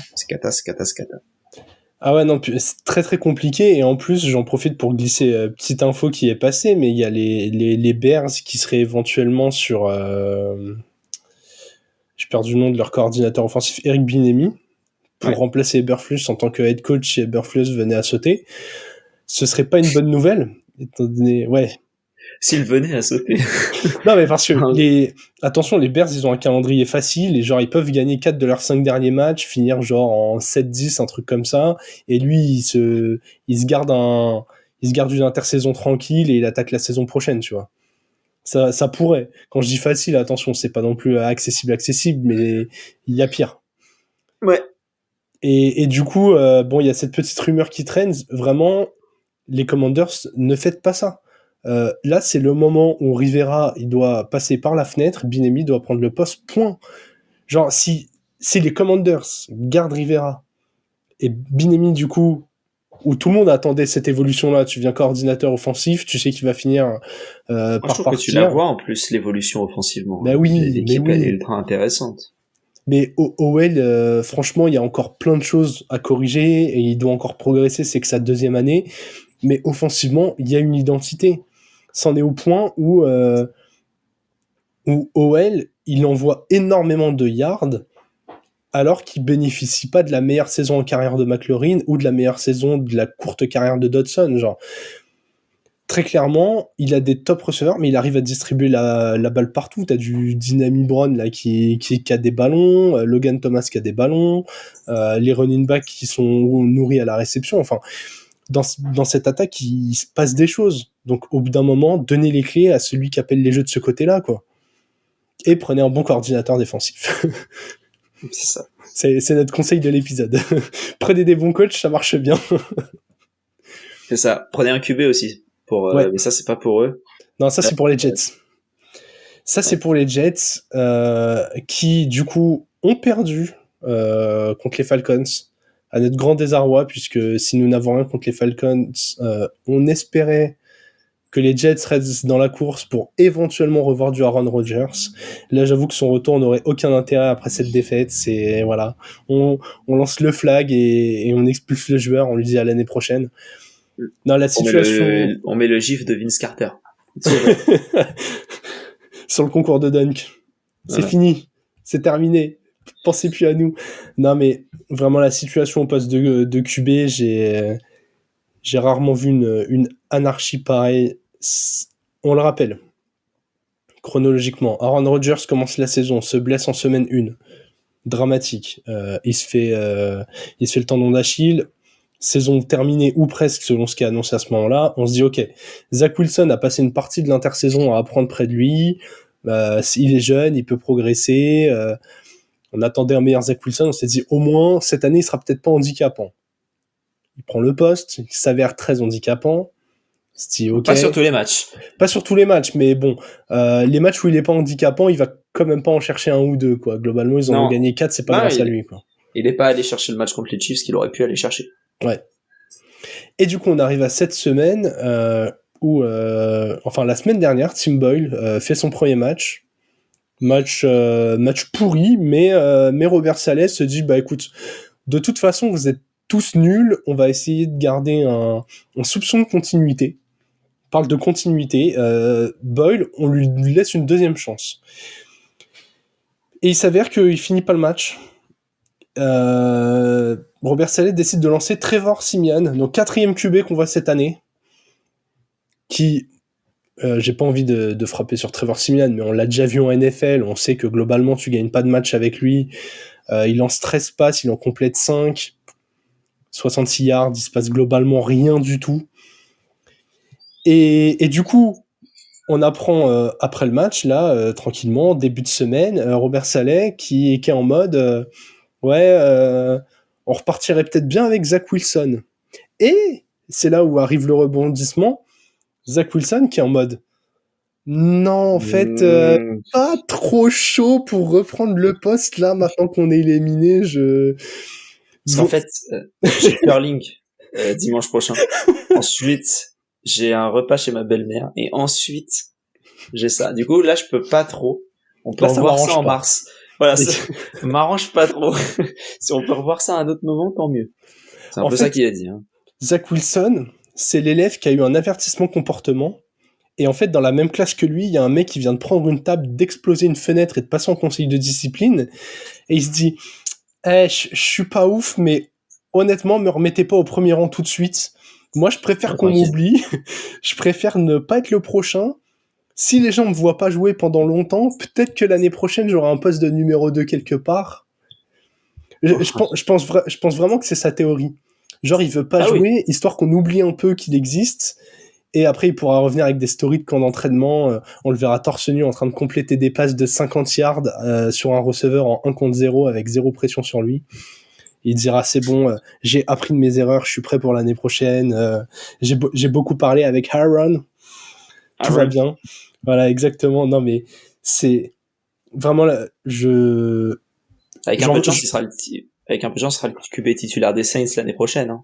Ah ouais, non, c'est très très compliqué, et en plus, j'en profite pour glisser petite info qui est passée, mais il y a les Bears qui seraient éventuellement sur... J'ai perdu le nom de leur coordinateur offensif, Eric Bieniemy, pour remplacer Eberflus en tant que head coach si Eberflus venait à sauter. Ce serait pas une bonne nouvelle, étant donné... S'il venait à sauter. Non, mais parce que attention, les Bears, ils ont un calendrier facile, et genre, ils peuvent gagner 4 de leurs 5 derniers matchs, finir genre en 7-10, un truc comme ça, et lui, il se garde une intersaison tranquille, et il attaque la saison prochaine, tu vois. Ça pourrait. Quand je dis facile, attention, c'est pas non plus accessible, mais il y a pire. Ouais. Et du coup, il y a cette petite rumeur qui traîne, vraiment, les Commanders, ne faites pas ça. Là, c'est le moment où Rivera, il doit passer par la fenêtre, Bieniemy doit prendre le poste, point. Genre, si les Commanders gardent Rivera, et Bieniemy, du coup, où tout le monde attendait cette évolution-là, tu viens coordinateur offensif, tu sais qu'il va finir par partir. Que tu la vois en plus, l'évolution offensivement. Bah oui, l'équipe, elle est ultra intéressante. Mais OL, franchement, il y a encore plein de choses à corriger, et il doit encore progresser, c'est que sa deuxième année, mais offensivement, il y a une identité. C'en est au point où OL, il envoie énormément de yards, alors qu'il bénéficie pas de la meilleure saison en carrière de McLaurin ou de la meilleure saison de la courte carrière de Dodson. Genre, très clairement, il a des top receveurs, mais il arrive à distribuer la balle partout. T'as du Dynamy Brown là qui a des ballons, Logan Thomas qui a des ballons, les running backs qui sont nourris à la réception. Enfin, dans cette attaque, il se passe des choses. Donc, au bout d'un moment, donnez les clés à celui qui appelle les jeux de ce côté-là, quoi. Et prenez un bon coordinateur défensif. C'est ça. C'est notre conseil de l'épisode. Prenez des bons coachs, ça marche bien. C'est ça. Prenez un QB aussi. Mais ça, c'est pas pour eux. Non, ça, c'est pour les Jets. Ça, c'est pour les Jets qui, du coup, ont perdu contre les Falcons, à notre grand désarroi, puisque si nous n'avons rien contre les Falcons, on espérait que les Jets restent dans la course pour éventuellement revoir du Aaron Rodgers. Là, j'avoue que son retour n'aurait aucun intérêt après cette défaite. C'est, voilà, on lance le flag et on expulse le joueur, on lui dit à l'année prochaine. Non, la situation... On met le gif de Vince Carter. Sur le concours de dunk. C'est fini. C'est terminé. Pensez plus à nous. Non, mais vraiment, la situation au poste de QB, j'ai rarement vu une anarchie pareille. On le rappelle, chronologiquement, Aaron Rodgers commence la saison, se blesse en semaine 1. Dramatique. Il se fait le tendon d'Achille. saison terminée ou presque selon ce qui est annoncé à ce moment-là, on se dit ok, Zach Wilson a passé une partie de l'intersaison à apprendre près de lui, il est jeune, il peut progresser, on attendait un meilleur Zach Wilson, on s'est dit au moins cette année il sera peut-être pas handicapant. Il prend le poste, il s'avère très handicapant. Dit, okay. Pas sur tous les matchs. Pas sur tous les matchs, mais bon, les matchs où il est pas handicapant, il va quand même pas en chercher un ou deux, quoi. Globalement, ils en ont gagné 4, c'est pas grâce à lui, quoi. Il est pas allé chercher le match contre les Chiefs qu'il aurait pu aller chercher. Ouais. Et du coup, on arrive à cette semaine où, enfin, la semaine dernière, Tim Boyle fait son premier match. Match pourri, mais Robert Saleh se dit, bah écoute, de toute façon, vous êtes tous nuls, on va essayer de garder un soupçon de continuité. On parle de continuité. Boyle, on lui laisse une deuxième chance. Et il s'avère qu'il finit pas le match. Robert Saleh décide de lancer Trevor Siemian, donc 4e QB qu'on voit cette année, qui, j'ai pas envie de frapper sur Trevor Siemian, mais on l'a déjà vu en NFL, on sait que globalement tu gagnes pas de match avec lui, il lance 13 passes, il en complète 5, 66 yards, il se passe globalement rien du tout. Et du coup, on apprend après le match, là, tranquillement, début de semaine, Robert Saleh qui est en mode... on repartirait peut-être bien avec Zach Wilson. Et c'est là où arrive le rebondissement. Zach Wilson qui est en mode non, en fait, pas trop chaud pour reprendre le poste là maintenant qu'on est éliminé. Parce qu'en fait, j'ai curling dimanche prochain. Ensuite, j'ai un repas chez ma belle-mère et ensuite j'ai ça. Du coup, là, je peux pas trop. On peut revoir ça en mars. Voilà, ça m'arrange pas trop. Si on peut revoir ça à un autre moment, tant mieux. C'est un peu ça qu'il a dit. Hein. Zach Wilson, c'est l'élève qui a eu un avertissement comportement. Et en fait, dans la même classe que lui, il y a un mec qui vient de prendre une table, d'exploser une fenêtre et de passer en conseil de discipline. Et il se dit, je suis pas ouf, mais honnêtement, me remettez pas au premier rang tout de suite. Moi, je préfère qu'on m'oublie. Je préfère ne pas être le prochain. Si les gens me voient pas jouer pendant longtemps, peut-être que l'année prochaine, j'aurai un poste de numéro 2 quelque part. Je pense vraiment que c'est sa théorie. Genre, il veut pas jouer, histoire qu'on oublie un peu qu'il existe. Et après, il pourra revenir avec des stories de camp d'entraînement. On le verra torse nu en train de compléter des passes de 50 yards sur un receveur en 1 contre 0 avec 0 pression sur lui. Il dira, c'est bon, j'ai appris de mes erreurs, je suis prêt pour l'année prochaine. J'ai beaucoup parlé avec Aaron. Tout va bien. Voilà, exactement. Non, mais c'est vraiment... Avec un peu de chance, il sera le QB titulaire des Saints l'année prochaine.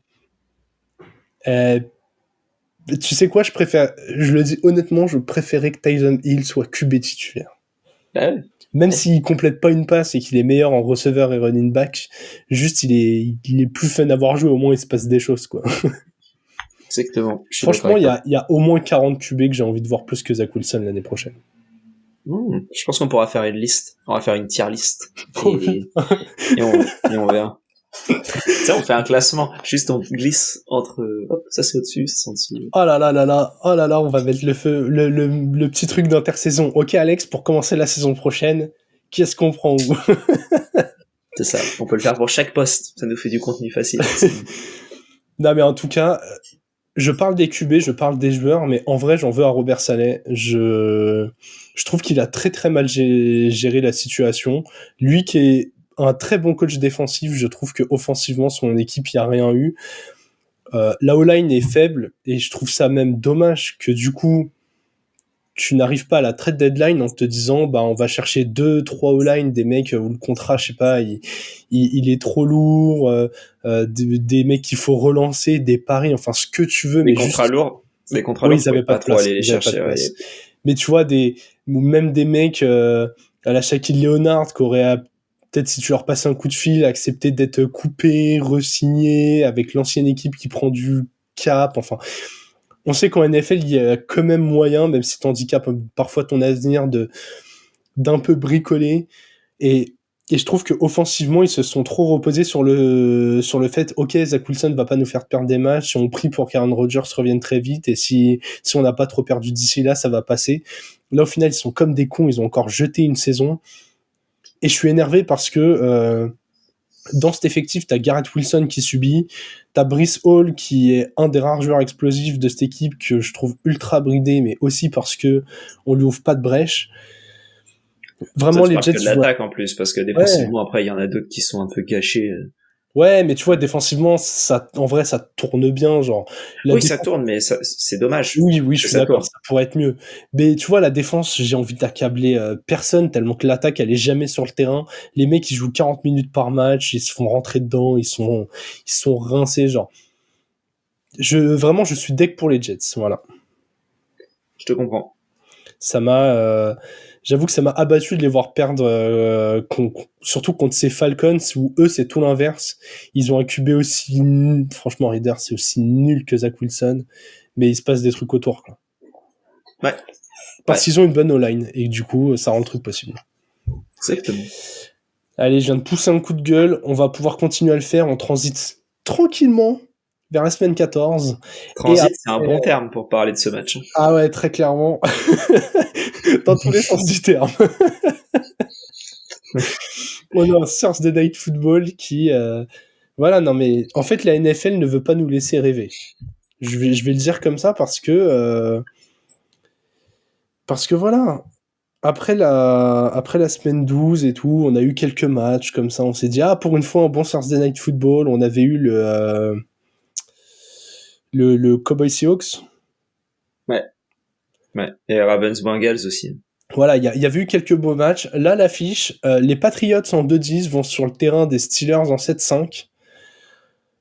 Hein. Tu sais quoi, je le dis honnêtement, je préférais que Tyson Hill soit QB titulaire. Ouais. Même s'il complète pas une passe et qu'il est meilleur en receveur et running back, juste il est plus fun à voir jouer, au moins il se passe des choses, quoi. Exactement. Franchement, il y a au moins 40 QB que j'ai envie de voir plus que Zach Wilson l'année prochaine. Je pense qu'on pourra faire une liste. On va faire une tier list. Et on verra. Ça, on fait un classement. Juste, on glisse entre, hop, ça c'est au-dessus, ça c'est en dessous. Oh là là, on va mettre le petit truc d'intersaison. Ok, Alex, pour commencer la saison prochaine, qui est-ce qu'on prend où? C'est ça. On peut le faire pour chaque poste. Ça nous fait du contenu facile. Non, mais en tout cas, je parle des QB, je parle des joueurs, mais en vrai, j'en veux à Robert Saleh. Je trouve qu'il a très très mal géré la situation. Lui qui est un très bon coach défensif, je trouve que offensivement son équipe y a rien eu. La O-line est faible et je trouve ça même dommage que du coup tu n'arrives pas à la trade deadline en te disant bah on va chercher 2-3 O-line, des mecs où le contrat je sais pas il est trop lourd, des mecs qu'il faut relancer, des paris, enfin ce que tu veux, mais contrats lourds, des contrats lourds, ils avaient pas de place, aller les chercher. Mais tu vois même des mecs à la Shaquille Leonard qui auraient peut-être si tu leur passes un coup de fil, accepter d'être coupé, re-signé avec l'ancienne équipe qui prend du cap. Enfin, on sait qu'en NFL, il y a quand même moyen, même si t'handicapes parfois ton avenir, d'un peu bricoler. Et je trouve que offensivement, ils se sont trop reposés sur le fait, ok, Zach Wilson va pas nous faire perdre des matchs, si on prie pour qu'Aaron Rodgers revienne très vite, et si on n'a pas trop perdu d'ici là, ça va passer. Là, au final, ils sont comme des cons, ils ont encore jeté une saison. Et je suis énervé parce que dans cet effectif, t'as Garrett Wilson qui subit, t'as Breece Hall qui est un des rares joueurs explosifs de cette équipe que je trouve ultra bridé, mais aussi parce que on lui ouvre pas de brèche. Vraiment, Ça, tu les parles Jets, que de je vois. l'attaque en plus, parce que Ouais. défensivement, après, il y en a d'autres qui sont un peu cachés. Ouais, mais tu vois, défensivement, en vrai, ça tourne bien, genre. La Oui, ça défense, tourne, mais c'est dommage oui, je que suis ça d'accord, tourne. ça pourrait être mieux. Mais tu vois, la défense, j'ai envie d'accabler personne, tellement que l'attaque, elle est jamais sur le terrain. Les mecs, ils jouent 40 minutes par match, ils se font rentrer dedans, ils sont rincés, genre. Vraiment, je suis deck pour les Jets, voilà. Je te comprends. Ça m'a, j'avoue que ça m'a abattu de les voir perdre, surtout contre ces Falcons où eux c'est tout l'inverse. Ils ont un QB aussi, franchement, Reader c'est aussi nul que Zach Wilson, mais il se passe des trucs autour, quoi. Ouais, Parce qu'ils ont une bonne O-line et du coup ça rend le truc possible. exactement. Allez, je viens de pousser un coup de gueule, on va pouvoir continuer à le faire, on transite tranquillement vers la semaine 14. Et Transit, c'est un bon terme pour parler de ce match. ah ouais, très clairement. Dans tous les sens du terme. On a un Thursday Night Football qui... Voilà, non mais en fait la NFL ne veut pas nous laisser rêver. Je vais le dire comme ça parce que voilà, après la semaine 12 et tout, on a eu quelques matchs comme ça, on s'est dit ah pour une fois un bon Thursday Night Football, on avait eu le Cowboys Seahawks. Ouais. Ouais. Et Ravens Bengals aussi. Voilà, il y avait eu quelques beaux matchs. Là, l'affiche, les Patriots en 2-10 vont sur le terrain des Steelers en 7-5.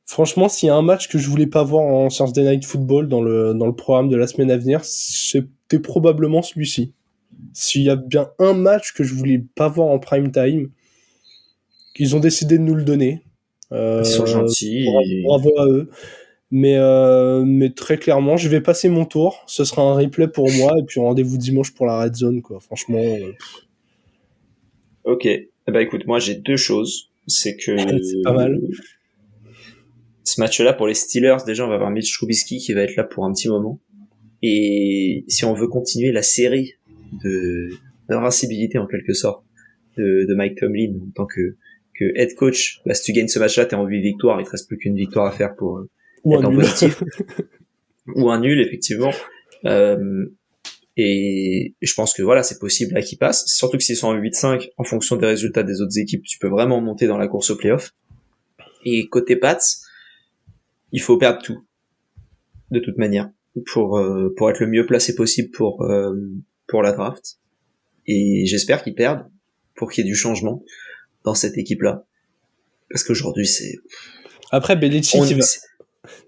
Franchement, s'il y a un match que je voulais pas voir en Thursday Night Football dans le programme de la semaine à venir, c'était probablement celui-ci. S'il y a bien un match que je voulais pas voir en prime time, ils ont décidé de nous le donner. Ils sont gentils. Bravo à eux. Mais très clairement, je vais passer mon tour. Ce sera un replay pour moi et puis rendez-vous dimanche pour la Red Zone, quoi. Franchement, Ok. Eh ben, écoute, moi, j'ai deux choses. C'est que c'est pas mal. ce match-là, pour les Steelers, déjà, on va avoir Mitch Trubisky qui va être là pour un petit moment. Et si on veut continuer la série d'invincibilité, en quelque sorte, de Mike Tomlin en tant que head coach, là, si tu gagnes ce match-là, t'es en 8 victoires, il te reste plus qu'une victoire à faire pour Ou un être en nul. positif. Ou un nul, effectivement. Et je pense que voilà, c'est possible là qu'ils passent. Surtout que s'ils sont en 8-5, en fonction des résultats des autres équipes, tu peux vraiment monter dans la course au playoff. Et côté Pats, il faut perdre tout, de toute manière, pour être le mieux placé possible pour la draft. Et j'espère qu'ils perdent pour qu'il y ait du changement dans cette équipe-là. Parce qu'aujourd'hui, c'est... Après, Belichick,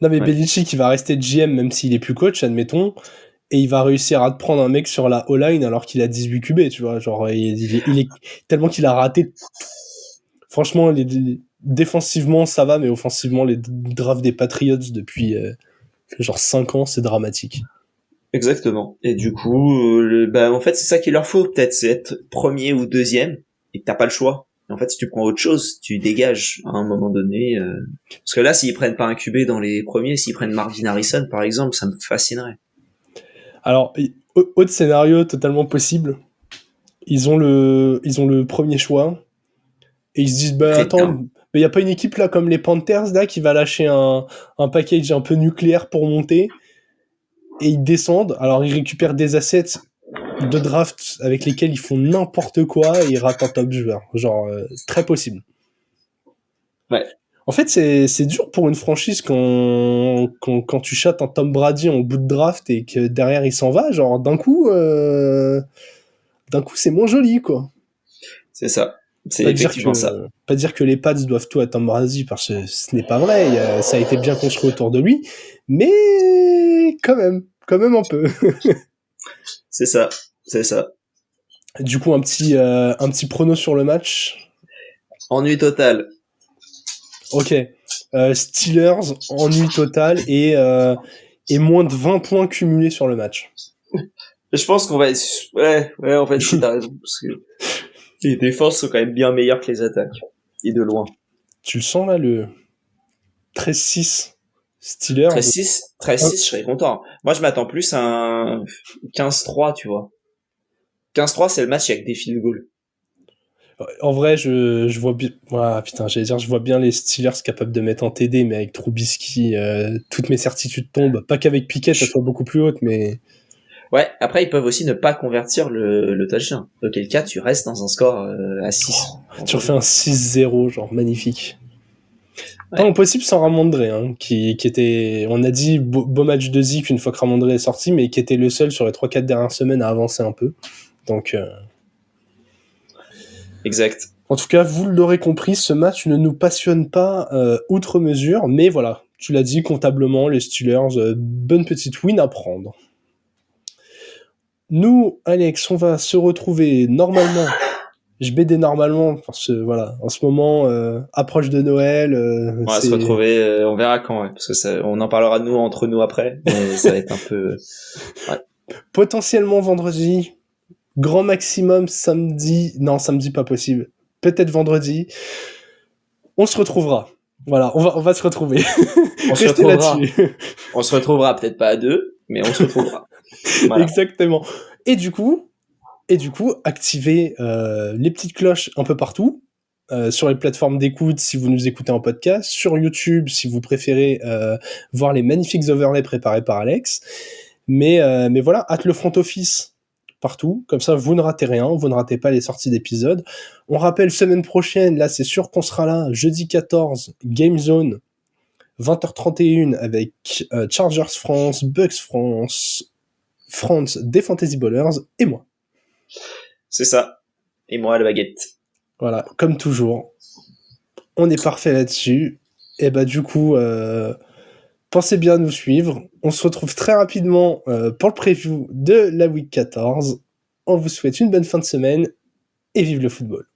non mais Ouais. Belichick, il va rester GM même s'il est plus coach, admettons, et il va réussir à te prendre un mec sur la O-line alors qu'il a 18 QB, tu vois, genre il est tellement qu'il a raté. Franchement, défensivement ça va, mais offensivement les drafts des Patriots depuis genre 5 ans, c'est dramatique. Exactement. Et du coup, en fait, c'est ça qu'il leur faut, peut-être, c'est être premier ou deuxième, et que t'as pas le choix. Et en fait, si tu prends autre chose, tu dégages à un moment donné. Parce que là, s'ils prennent pas un QB dans les premiers, s'ils prennent Marvin Harrison, par exemple, ça me fascinerait. Alors, autre scénario totalement possible, ils ont le premier choix, et ils se disent, bah attends, Crétin. mais y a pas une équipe là comme les Panthers là qui va lâcher un package un peu nucléaire pour monter, et ils descendent, alors ils récupèrent des assets de draft avec lesquels ils font n'importe quoi et ils ratent un top joueur. Genre, très possible. Ouais. En fait, c'est dur pour une franchise quand tu chattes un Tom Brady en bout de draft et que derrière il s'en va, genre d'un coup c'est moins joli, quoi. C'est ça. C'est effectivement ça. Pas dire que les Pats doivent tout à Tom Brady parce que ce n'est pas vrai, ça a été bien construit autour de lui, mais quand même un peu. C'est ça. C'est ça. Du coup, un petit prono sur le match. Ennui total. Ok. Steelers, ennui total et moins de 20 points cumulés sur le match. Je pense qu'on va être... Ouais, en fait, t'as raison. Parce que les défenses sont quand même bien meilleures que les attaques. Et de loin. Tu le sens là, le 13-6 Steelers? 13-6, je serais content. Moi, je m'attends plus à un 15-3, tu vois. 15-3, c'est le match avec des field goals. En vrai, je vois bien. Ah, putain, j'allais dire, je vois bien les Steelers capables de mettre en TD, mais avec Trubisky, toutes mes certitudes tombent. Pas qu'avec Pickett, elle soit beaucoup plus haute, mais. Ouais, après, ils peuvent aussi ne pas convertir le touchdown. Auquel cas, tu restes dans un score à 6. Tu refais un 6-0, genre magnifique. Ouais. Pas impossible sans Ramondre, hein, qui était. On a dit beau match de Zeke une fois que Ramondre est sorti, mais qui était le seul sur les 3-4 dernières semaines à avancer un peu. Donc. Exact. En tout cas, vous l'aurez compris, ce match ne nous passionne pas outre mesure, mais voilà, tu l'as dit, comptablement, les Steelers, bonne petite win à prendre. Nous, Alex, on va se retrouver normalement. Je BD normalement parce que voilà, en ce moment, approche de Noël. On va se retrouver, on verra quand, ouais, parce que on en parlera entre nous après, mais ça va être un peu. Ouais. Potentiellement vendredi, grand maximum samedi. Non, samedi pas possible. Peut-être vendredi. On se retrouvera. Voilà, on va se retrouver. On se retrouvera. On se retrouvera peut-être pas à 2, mais on se retrouvera. Voilà. Exactement. Et du coup, activez les petites cloches un peu partout. Sur les plateformes d'écoute si vous nous écoutez en podcast, sur YouTube si vous préférez voir les magnifiques overlays préparés par Alex. Mais voilà, hâte le front office partout, comme ça vous ne ratez rien, vous ne ratez pas les sorties d'épisodes. On rappelle, semaine prochaine, là c'est sûr qu'on sera là, jeudi 14, Game Zone, 20h31 avec Chargers France, Bucks France, des Fantasy Ballers et moi. C'est ça. Et moi, la baguette. Voilà, comme toujours. On est parfait là-dessus. Et bah du coup, pensez bien à nous suivre. On se retrouve très rapidement pour le preview de la Week 14. On vous souhaite une bonne fin de semaine et vive le football.